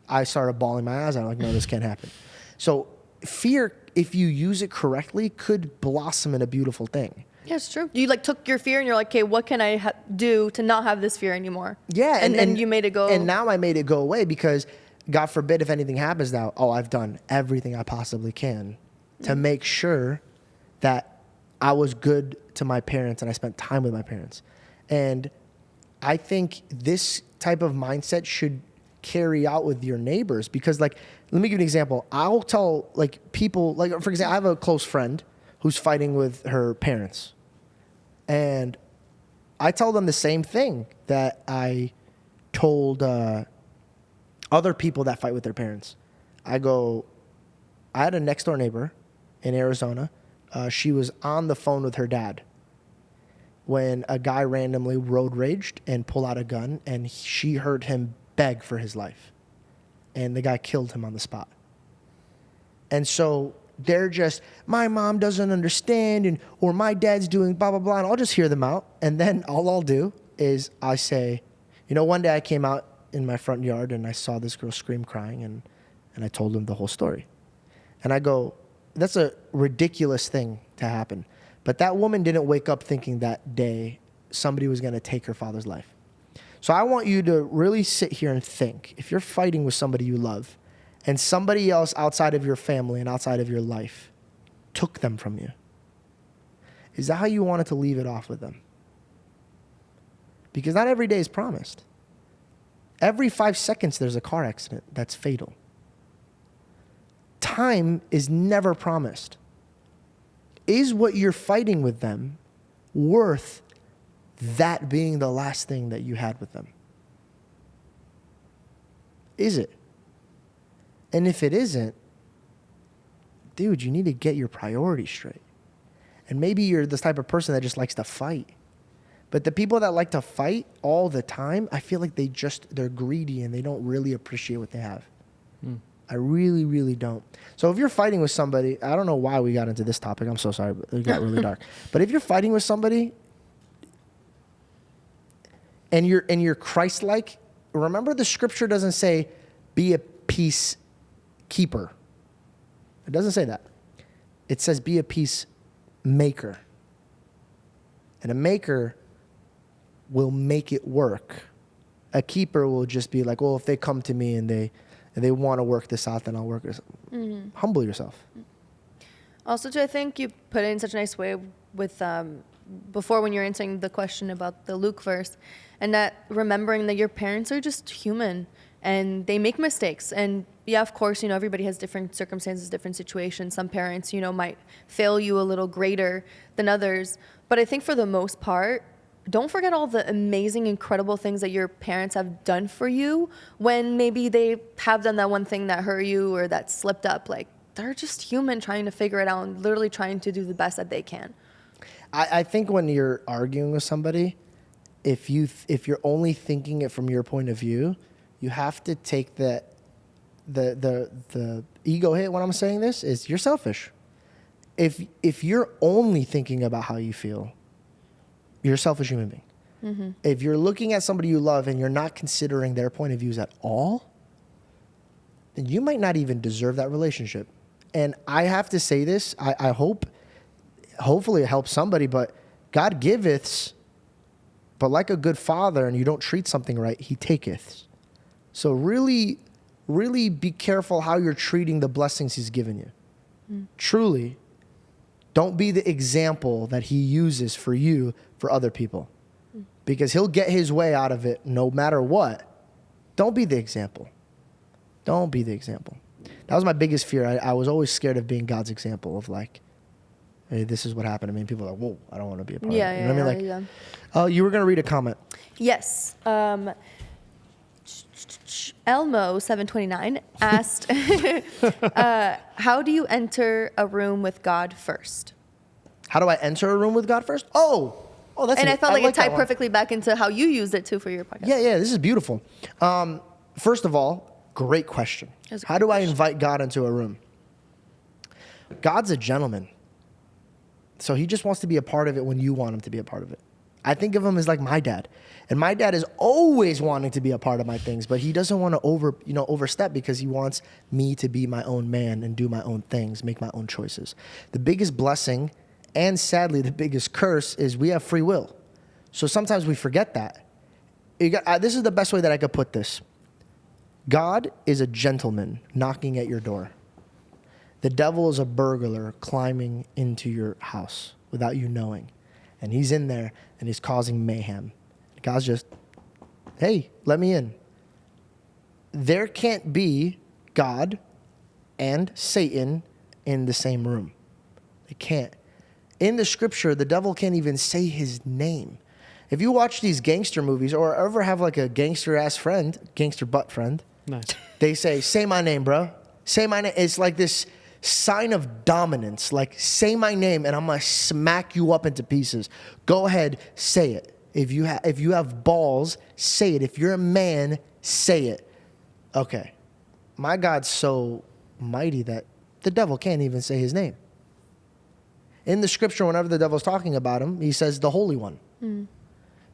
I started bawling my eyes out. I'm like, no, this can't happen. So fear, if you use it correctly, could blossom in a beautiful thing. Yeah, it's true. You like took your fear and you're like, okay, what can I do to not have this fear anymore? Yeah. And then you made it go. And now I made it go away because God forbid if anything happens now, I've done everything I possibly can to make sure that I was good to my parents and I spent time with my parents. And I think this type of mindset should carry out with your neighbors because, like, let me give you an example. I'll tell, like, people, like, for example, I have a close friend who's fighting with her parents. And I tell them the same thing that I told other people that fight with their parents. I had a next door neighbor in Arizona. She was on the phone with her dad when a guy randomly road raged and pulled out a gun, and she heard him beg for his life. And the guy killed him on the spot. And so they're just, my mom doesn't understand, or my dad's doing blah, blah, blah. And I'll just hear them out. And then all I'll do is I say, one day I came out in my front yard and I saw this girl scream crying, and I told them the whole story. And I go, that's a ridiculous thing to happen. But that woman didn't wake up thinking that day somebody was going to take her father's life. So I want you to really sit here and think, if you're fighting with somebody you love and somebody else outside of your family and outside of your life took them from you, is that how you wanted to leave it off with them? Because not every day is promised. Every 5 seconds there's a car accident that's fatal. Time is never promised. Is what you're fighting with them worth that being the last thing that you had with them? Is it? And if it isn't, dude, you need to get your priorities straight. And maybe you're this type of person that just likes to fight. But the people that like to fight all the time, I feel like they're greedy and they don't really appreciate what they have. I really, really don't. So if you're fighting with somebody, I don't know why we got into this topic. I'm so sorry, but it got really dark. But if you're fighting with somebody and you're Christ-like, remember the scripture doesn't say be a peacekeeper. It doesn't say that. It says be a peacemaker. And a maker will make it work. A keeper will just be like, well, if they come to me and they want to work this out, then I'll work this. Humble yourself. Also, too, I think you put it in such a nice way with before when you're answering the question about the Luke verse, and that remembering that your parents are just human and they make mistakes. And yeah, of course, everybody has different circumstances, different situations. Some parents, might fail you a little greater than others. But I think for the most part, don't forget all the amazing, incredible things that your parents have done for you when maybe they have done that one thing that hurt you or that slipped up. Like, they're just human trying to figure it out and literally trying to do the best that they can. I think when you're arguing with somebody, if you're only thinking it from your point of view, you have to take the ego hit when I'm saying this is you're selfish. If you're only thinking about how you feel, you're a selfish human being. Mm-hmm. If you're looking at somebody you love and you're not considering their point of views at all, then you might not even deserve that relationship. And I have to say this, I hopefully it helps somebody, but God giveth, but like a good father, and you don't treat something right, he taketh. So really, really be careful how you're treating the blessings he's given you. Truly, don't be the example that he uses for you for other people, because he'll get his way out of it no matter what. Don't be the example. Don't be the example. That was my biggest fear. I was always scared of being God's example of like, hey, this is what happened to me. And people are like, whoa, I don't want to be a part of it. You know what I mean? Like, oh, you were going to read a comment. Yes. Elmo729 asked, how do you enter a room with God first? How do I enter a room with God first? Oh, that's and neat. I felt like it tied one. perfectly back into how you used it too for your podcast. Yeah, this is beautiful. First of all, great question. How do I invite God into a room? God's a gentleman. So he just wants to be a part of it when you want him to be a part of it. I think of him as like my dad. And my dad is always wanting to be a part of my things, but he doesn't want to overstep because he wants me to be my own man and do my own things, make my own choices. The biggest blessing and sadly the biggest curse is we have free will. So sometimes we forget that. This is the best way that I could put this. God is a gentleman knocking at your door. The devil is a burglar climbing into your house without you knowing. And he's in there and he's causing mayhem. God's just, hey, let me in. There can't be God and Satan in the same room. They can't. In the scripture, the devil can't even say his name. If you watch these gangster movies or ever have like a gangster-ass friend, gangster butt friend, Nice. they say my name, bro. Say my name. It's like this sign of dominance. Like, say my name and I'm going to smack you up into pieces. Go ahead, say it. If you have balls, say it. If you're a man, say it. Okay. My God's so mighty that the devil can't even say his name. In the scripture, whenever the devil's talking about him, he says the Holy One.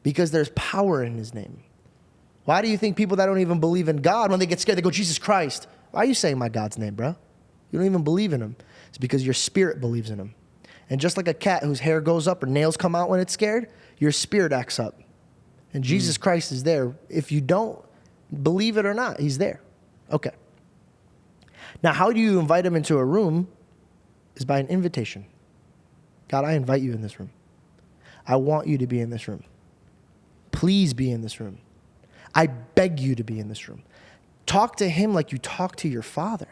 Because there's power in his name. Why do you think people that don't even believe in God, when they get scared, they go, Jesus Christ? Why are you saying my God's name, bro? You don't even believe in him. It's because your spirit believes in him. And just like a cat whose hair goes up or nails come out when it's scared, your spirit acts up. And Jesus Christ is there. If you don't believe it or not, he's there. Okay. Now, how do you invite him into a room is by an invitation. God, I invite you in this room. I want you to be in this room. Please be in this room. I beg you to be in this room. Talk to him like you talk to your father.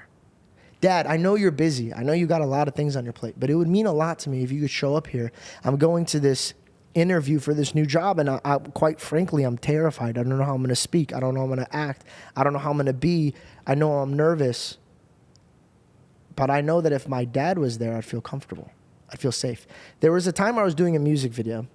Dad, I know you're busy. I know you got a lot of things on your plate, but it would mean a lot to me if you could show up here. I'm going to this interview for this new job, and I quite frankly, I'm terrified. I don't know how I'm going to speak. I don't know how I'm going to act. I don't know how I'm going to be. I know I'm nervous, but I know that if my dad was there, I'd feel comfortable. I'd feel safe. There was a time I was doing a music video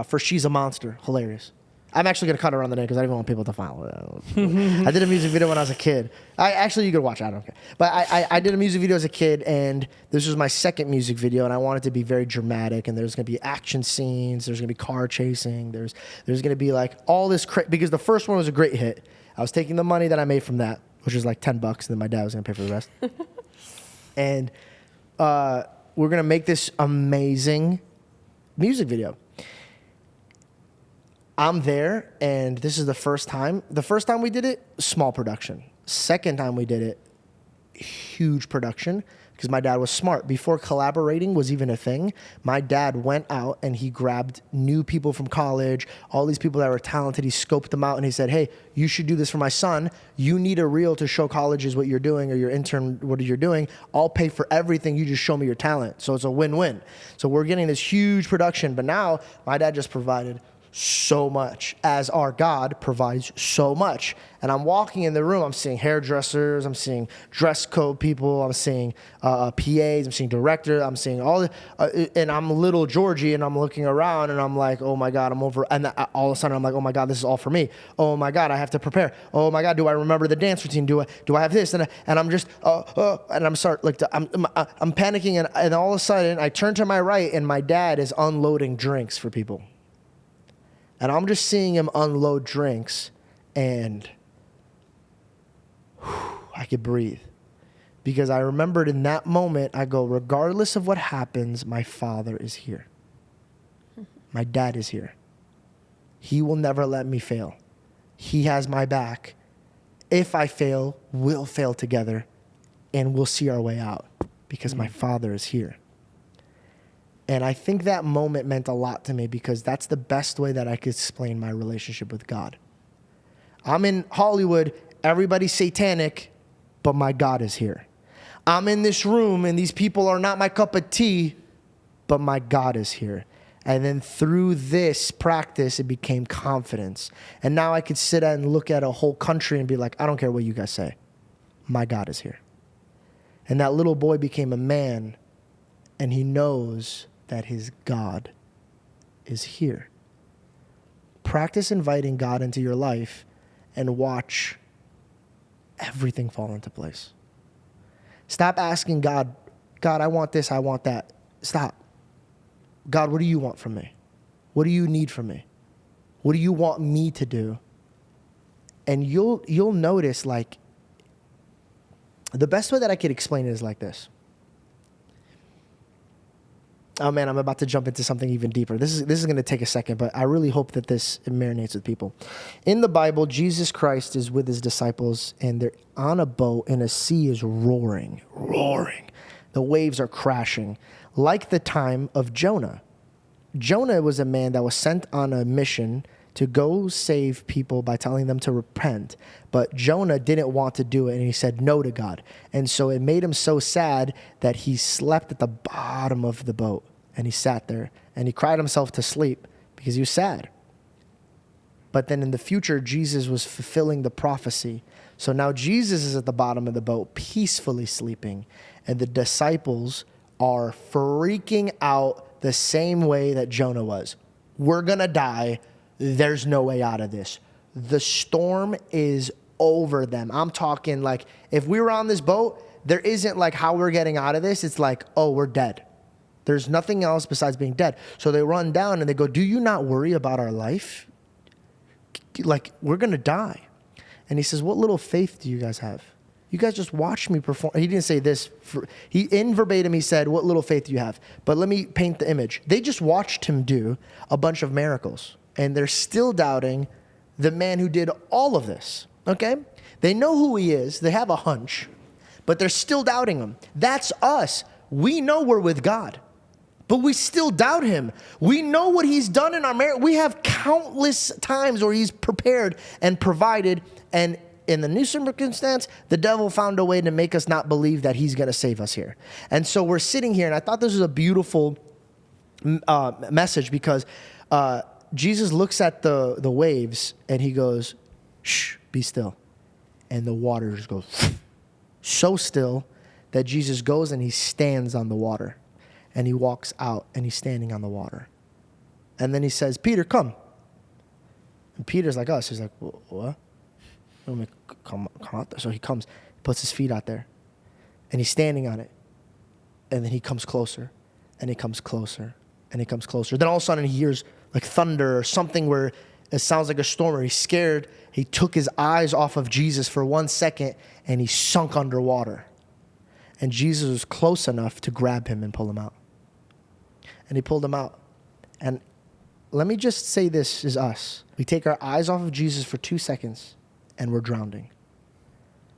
for She's a Monster. Hilarious. I'm actually going to cut around the name because I don't want people to follow it. I did a music video when I was a kid. You could watch it. I don't care. But I did a music video as a kid, and this was my second music video, and I wanted to be very dramatic, and there's going to be action scenes. There's going to be car chasing. There's going to be like all this because the first one was a great hit. I was taking the money that I made from that, which was like $10, and then my dad was going to pay for the rest. And we're going to make this amazing music video. I'm there, and this is the first time. The first time we did it, small production. Second time we did it, huge production, because my dad was smart. Before collaborating was even a thing, my dad went out and he grabbed new people from college, all these people that were talented. He scoped them out, and he said, hey, you should do this for my son. You need a reel to show colleges what you're doing, or your intern what you're doing. I'll pay for everything. You just show me your talent. So it's a win-win. So we're getting this huge production, but now my dad just provided so much, as our God provides so much. And I'm walking in the room, I'm seeing hairdressers, I'm seeing dress code people, I'm seeing PAs, I'm seeing director, I'm seeing all the, and I'm little Georgie, and I'm looking around, and I'm like, oh my God, I'm over, and all of a sudden I'm like, oh my God, this is all for me. Oh my God, I have to prepare. Oh my God, do I remember the dance routine? Do I have this? And I'm just, and I'm I'm panicking, and all of a sudden I turn to my right, and my dad is unloading drinks for people. And I'm just seeing him unload drinks, and I could breathe. Because I remembered in that moment, I go, regardless of what happens, my father is here. My dad is here. He will never let me fail. He has my back. If I fail, we'll fail together, and we'll see our way out, because my father is here. And I think that moment meant a lot to me, because that's the best way that I could explain my relationship with God. I'm in Hollywood, everybody's satanic, but my God is here. I'm in this room, and these people are not my cup of tea, but my God is here. And then through this practice, it became confidence. And now I could sit and look at a whole country and be like, I don't care what you guys say. My God is here. And that little boy became a man, and he knows that his God is here. Practice inviting God into your life and watch everything fall into place. Stop asking God, I want this, I want that. stop. God, what do you want from me? What do you need from me? What do you want me to do? And you'll notice, like, the best way that I could explain it is like this. Oh man, I'm about to jump into something even deeper. This is going to take a second, but I really hope that this marinates with people. In the Bible, Jesus Christ is with his disciples, and they're on a boat, and a sea is roaring. The waves are crashing, like the time of Jonah. Jonah was a man that was sent on a mission to go save people by telling them to repent. But Jonah didn't want to do it, and he said no to God. And so it made him so sad that he slept at the bottom of the boat, and he sat there, and he cried himself to sleep because he was sad. But then in the future, Jesus was fulfilling the prophecy. So now Jesus is at the bottom of the boat, peacefully sleeping, and the disciples are freaking out the same way that Jonah was. We're going to die. There's no way out of this. The storm is over them. I'm talking like, if we were on this boat, there isn't like how we're getting out of this. It's like, oh, we're dead. There's nothing else besides being dead. So they run down and they go, do you not worry about our life? Like, we're going to die. And he says, what little faith do you guys have? You guys just watched me perform. He didn't say this. In verbatim, he said, what little faith do you have? But let me paint the image. They just watched him do a bunch of miracles. And they're still doubting the man who did all of this, okay? They know who he is. They have a hunch, but they're still doubting him. That's us. We know we're with God, but we still doubt him. We know what he's done in our marriage. We have countless times where he's prepared and provided, and in the new circumstance, the devil found a way to make us not believe that he's going to save us here. And so we're sitting here, and I thought this was a beautiful message because Jesus looks at the waves and he goes, shh, be still. And the water just goes so still that Jesus goes and he stands on the water. And he walks out and he's standing on the water. And then he says, Peter, come. And Peter's like us. He's like, what? Let me come out there. So he comes, puts his feet out there. And he's standing on it. And then he comes closer. And he comes closer. And he comes closer. Then all of a sudden he hears like thunder or something where it sounds like a storm, or he's scared. He took his eyes off of Jesus for 1 second and he sunk underwater. And Jesus was close enough to grab him and pull him out. And he pulled him out. And let me just say, this is us. We take our eyes off of Jesus for 2 seconds and we're drowning.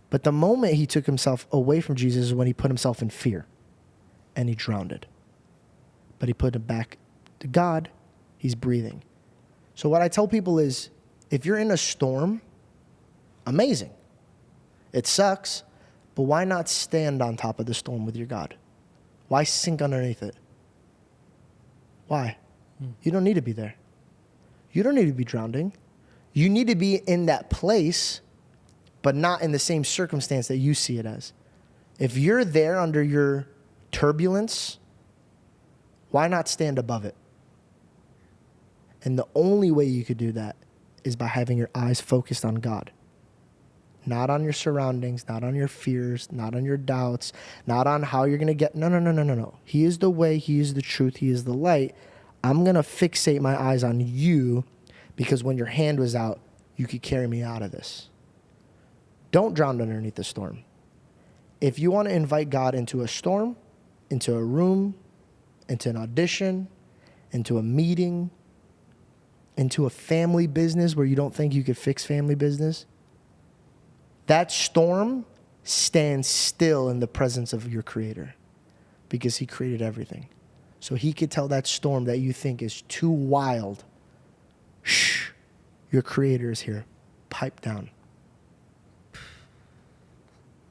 But the moment he took himself away from Jesus is when he put himself in fear and he drowned. But he put it back to God. He's breathing. So what I tell people is, if you're in a storm, amazing. It sucks, but why not stand on top of the storm with your God? Why sink underneath it? Why? You don't need to be there. You don't need to be drowning. You need to be in that place, but not in the same circumstance that you see it as. If you're there under your turbulence, why not stand above it? And the only way you could do that is by having your eyes focused on God. Not on your surroundings, not on your fears, not on your doubts, not on how you're going to get. No. He is the way, he is the truth, he is the light. I'm going to fixate my eyes on you because when your hand was out, you could carry me out of this. Don't drown underneath the storm. If you want to invite God into a storm, into a room, into an audition, into a meeting, into a family business where you don't think you could fix family business, that storm stands still in the presence of your Creator because he created everything. So he could tell that storm that you think is too wild, shh, your Creator is here. Pipe down.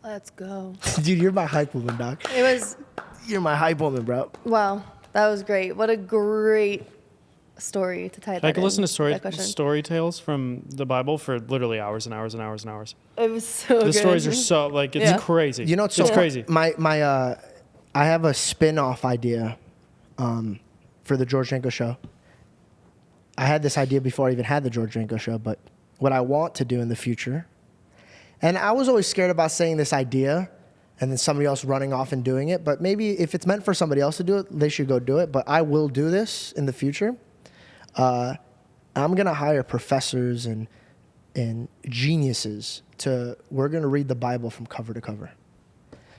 Let's go. Dude, you're my hype woman, Doc. You're my hype woman, bro. Wow, that was great. What a great story to tie that in. I could listen to that question. story tales from the Bible for literally hours and hours and hours and hours. It was so good. The stories are so, like, it's crazy. You know, it's crazy. I have a spin-off idea for the George Janko show. I had this idea before I even had the George Janko show, but what I want to do in the future, and I was always scared about saying this idea and then somebody else running off and doing it. But maybe if it's meant for somebody else to do it, they should go do it. But I will do this in the future. I'm going to hire professors and geniuses we're going to read the Bible from cover to cover.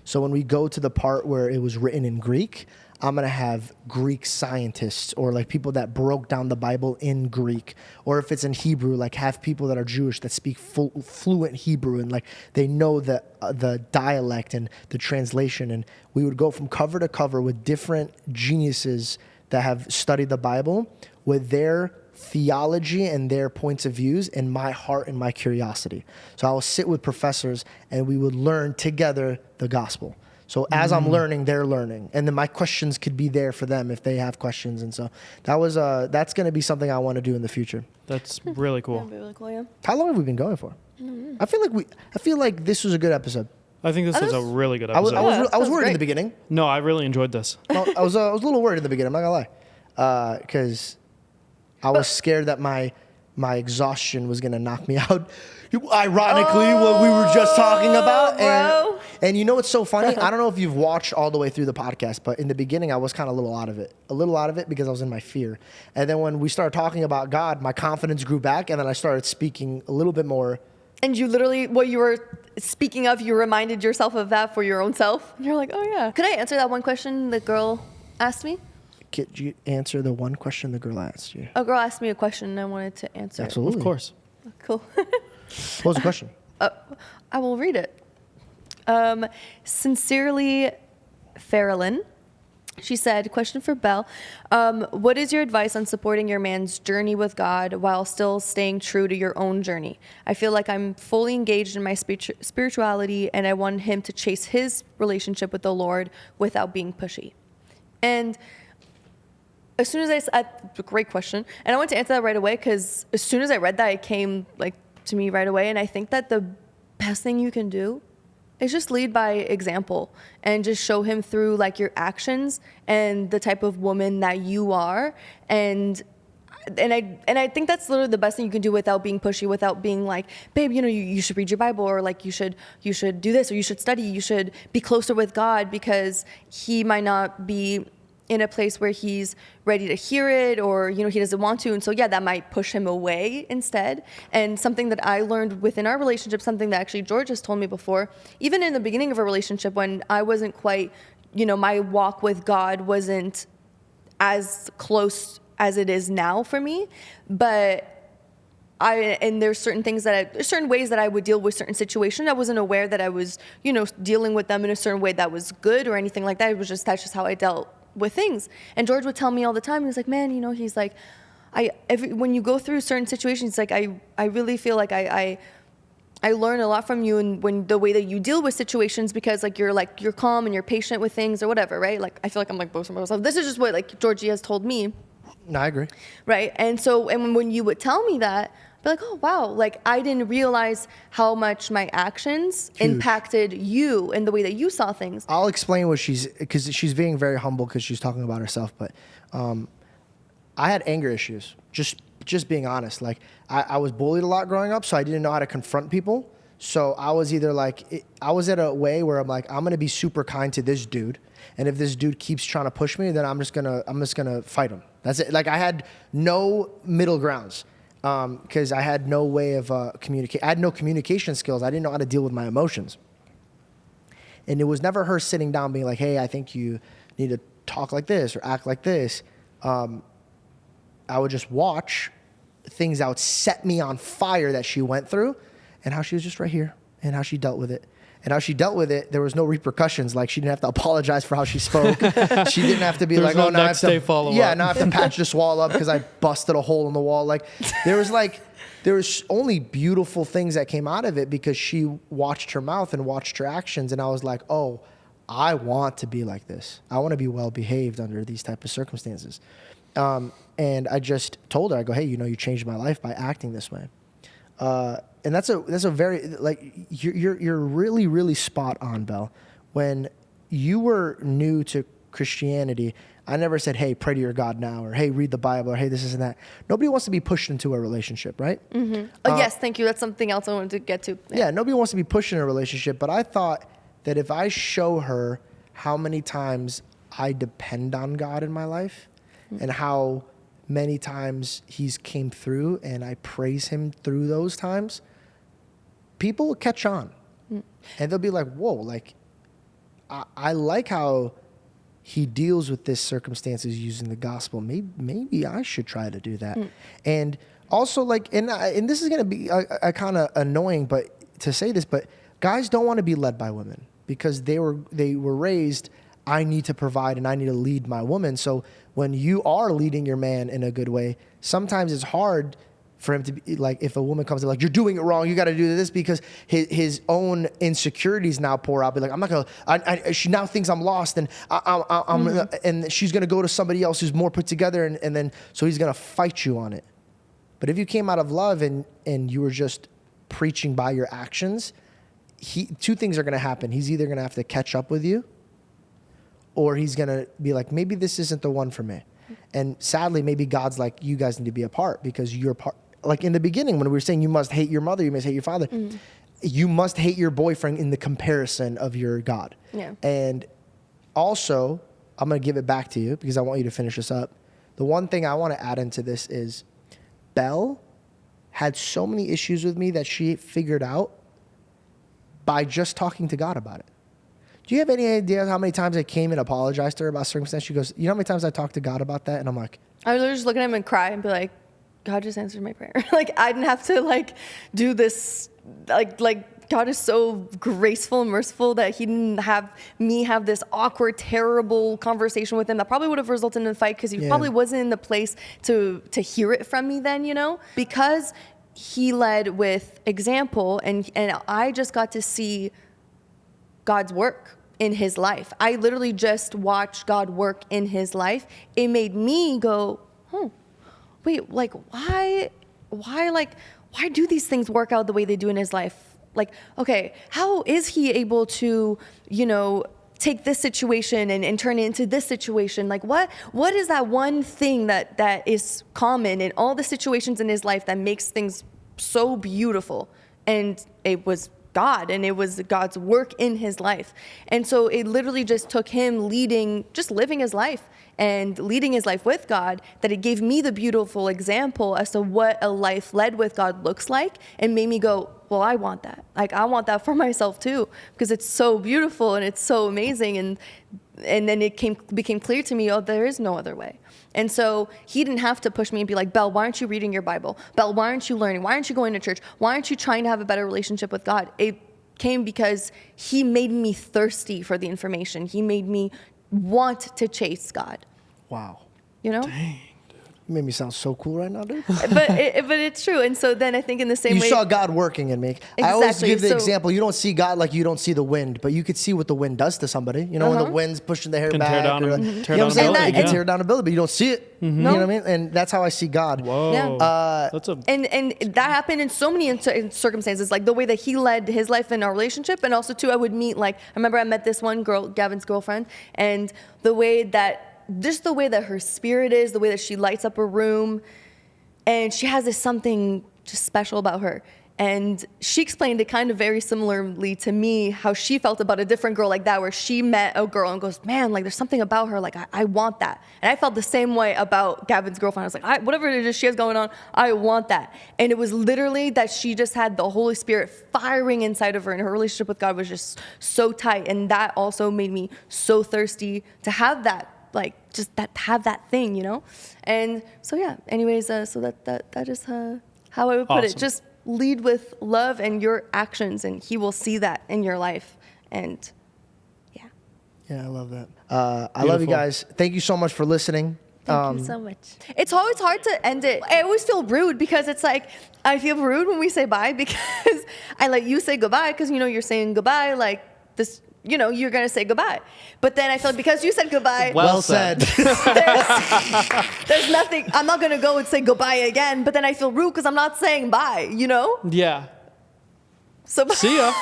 So when we go to the part where it was written in Greek, I'm going to have Greek scientists or like people that broke down the Bible in Greek. Or if it's in Hebrew, like have people that are Jewish that speak fluent Hebrew and like they know the dialect and the translation. And we would go from cover to cover with different geniuses that have studied the Bible with their theology and their points of views and my heart and my curiosity. So I will sit with professors and we would learn together the gospel. So as I'm learning, they're learning. And then my questions could be there for them if they have questions. And so that's going to be something I want to do in the future. That's really cool. That'd be really cool, yeah. How long have we been going for? I feel like this was a good episode. I think this was a really good I was episode. I was worried in great. the beginning. No, I really enjoyed this. No, I was a little worried in the beginning. I'm not gonna lie, because I was scared that my exhaustion was gonna knock me out. Ironically, what we were just talking about, bro. and you know what's so funny? I don't know if you've watched all the way through the podcast, but in the beginning, I was kind of a little out of it because I was in my fear. And then when we started talking about God, my confidence grew back, and then I started speaking a little bit more. And you literally, what you were speaking of, you reminded yourself of that for your own self. And you're like, oh yeah. Could I answer that one question the girl asked me? Could you answer the one question the girl asked you? A girl asked me a question and I wanted to answer Absolutely. Of course. it. Cool. What was the question? I will read it. Sincerely, Farrellyn. She said, question for Belle. What is your advice on supporting your man's journey with God while still staying true to your own journey? I feel like I'm fully engaged in my spirituality and I want him to chase his relationship with the Lord without being pushy. And as soon as great question. And I want to answer that right away because as soon as I read that, it came like to me right away. And I think that the best thing you can do is just lead by example and just show him through like your actions and the type of woman that you are. And I think that's literally the best thing you can do without being pushy, without being like, babe, you should read your Bible, or like you should do this, or you should study, you should be closer with God, because he might not be in a place where he's ready to hear it, or he doesn't want to, and so that might push him away instead. And something that I learned within our relationship, something that actually George has told me before, even in the beginning of a relationship when I wasn't quite, my walk with God wasn't as close as it is now for me, but there's certain things there's certain ways that I would deal with certain situations. I wasn't aware that I was, dealing with them in a certain way that was good or anything like that. That's just how I dealt with things. And George would tell me all the time, he was like, man, he's like, when you go through certain situations, like I really feel like I learn a lot from you, and when the way that you deal with situations, because you're calm and you're patient with things or whatever, right? Like I feel like I'm like boasting myself. This is just what like Georgie has told me. No, I agree. Right. And when you would tell me that, I'd be like, oh wow, like I didn't realize how much my actions impacted you and the way that you saw things. I'll explain because she's being very humble because she's talking about herself, but I had anger issues, just being honest. Like I was bullied a lot growing up, so I didn't know how to confront people. So I was either like, I was at a way where I'm like, I'm going to be super kind to this dude. And if this dude keeps trying to push me, then I'm just going to fight him. That's it. Like I had no middle grounds. Because I had no way of communicate. I had no communication skills. I didn't know how to deal with my emotions. And it was never her sitting down being like, hey, I think you need to talk like this or act like this. I would just watch things that would set me on fire that she went through, and how she was just right here, and how she dealt with it. And how she dealt with it, there was no repercussions. Like she didn't have to apologize for how she spoke. She didn't have to be like, no oh, now I next have day to, follow-up. now I have to patch this wall up because I busted a hole in the wall. Like there was only beautiful things that came out of it because she watched her mouth and watched her actions. And I was like, oh, I want to be like this. I want to be well behaved under these type of circumstances. And I just told her, I go, hey, you changed my life by acting this way. And that's a very, like, you're really, really spot on, Belle. When you were new to Christianity, I never said, hey, pray to your God now, or hey, read the Bible, or hey, this and that. Nobody wants to be pushed into a relationship, right? Mm-hmm. Yes, thank you. That's something else I wanted to get to. Yeah, nobody wants to be pushed in a relationship, but I thought that if I show her how many times I depend on God in my life and how many times he's came through and I praise him through those times, people will catch on. And they'll be like, whoa, like, I like how he deals with this circumstances using the gospel. Maybe I should try to do that. And also, like, and this is going to be a kind of annoying, but to say this, but guys don't want to be led by women because they were raised, I need to provide and I need to lead my woman. So when you are leading your man in a good way, sometimes it's hard for him to be like, if a woman comes to like, you're doing it wrong, you got to do this, because his own insecurities now pour out. Be like, I'm not gonna. She now thinks I'm lost, and and she's gonna go to somebody else who's more put together, and then so he's gonna fight you on it. But if you came out of love and you were just preaching by your actions, two things are gonna happen. He's either gonna have to catch up with you, or he's gonna be like, maybe this isn't the one for me. And sadly, maybe God's like, you guys need to be apart because you're part. Like in the beginning, when we were saying you must hate your mother, you must hate your father, you must hate your boyfriend in the comparison of your God. Yeah. And also, I'm going to give it back to you because I want you to finish this up. The one thing I want to add into this is Belle had so many issues with me that she figured out by just talking to God about it. Do you have any idea how many times I came and apologized to her about circumstance? She goes, you know how many times I talked to God about that? And I'm like, I would literally just look at him and cry and be like, God just answered my prayer. Like, I didn't have to like do this. Like God is so graceful and merciful that he didn't have me have this awkward, terrible conversation with him that probably would have resulted in a fight because he probably wasn't in the place to hear it from me then, you know, because he led with example and I just got to see God's work in his life. I literally just watched God work in his life. It made me go, wait, like, why do these things work out the way they do in his life? Like, okay, how is he able to, you know, take this situation and turn it into this situation? Like, what is that one thing that is common in all the situations in his life that makes things so beautiful? And it was God, and it was God's work in his life. And so it literally just took him living his life and leading his life with God, that it gave me the beautiful example as to what a life led with God looks like, and made me go, well, I want that. Like, I want that for myself too, because it's so beautiful and it's so amazing. And then it became clear to me, oh, there is no other way. And so he didn't have to push me and be like, Belle, why aren't you reading your Bible? Belle, why aren't you learning? Why aren't you going to church? Why aren't you trying to have a better relationship with God? It came because he made me thirsty for the information. He made me want to chase God. wow. You know? Dang. You made me sound so cool right now, dude. But it's true. And so then I think in the same way. You saw God working in me. I always Exactly. give the So- example. You don't see God like you don't see the wind, but you could see what the wind does to somebody. You know, when the wind's pushing the hair Can back. tear down or, a- you tear know down what I'm a saying? building, It can yeah. tear down a building, but you don't see it. You know what I mean? And that's how I see God. Whoa. Yeah. That's a And that happened in so many circumstances, like the way that he led his life in our relationship. And also too, I would meet, like, I remember I met this one girl, Gavin's girlfriend, and the way that her spirit is, the way that she lights up a room, and she has this something just special about her. And she explained it kind of very similarly to me, how she felt about a different girl like that, where she met a girl and goes, man, like, there's something about her, like, I want that. And I felt the same way about Gavin's girlfriend. I was like, whatever it is she has going on, I want that. And it was literally that she just had the Holy Spirit firing inside of her, and her relationship with God was just so tight. And that also made me so thirsty to have that, like, just that, have that thing, you know? And so, yeah, anyways, so that is how I would put it. Awesome. Just lead with love and your actions, and he will see that in your life. And yeah. Yeah, I love that. I love you Beautiful. guys. Thank you so much for listening. Thank you so much. It's always hard to end it. I always feel rude because it's like, I feel rude when we say bye because I let you say goodbye because, you know, you're saying goodbye like this, you know, you're going to say goodbye. But then I feel like because you said goodbye, Well said. there's nothing, I'm not going to go and say goodbye again. But then I feel rude because I'm not saying bye, you know? yeah. So See ya.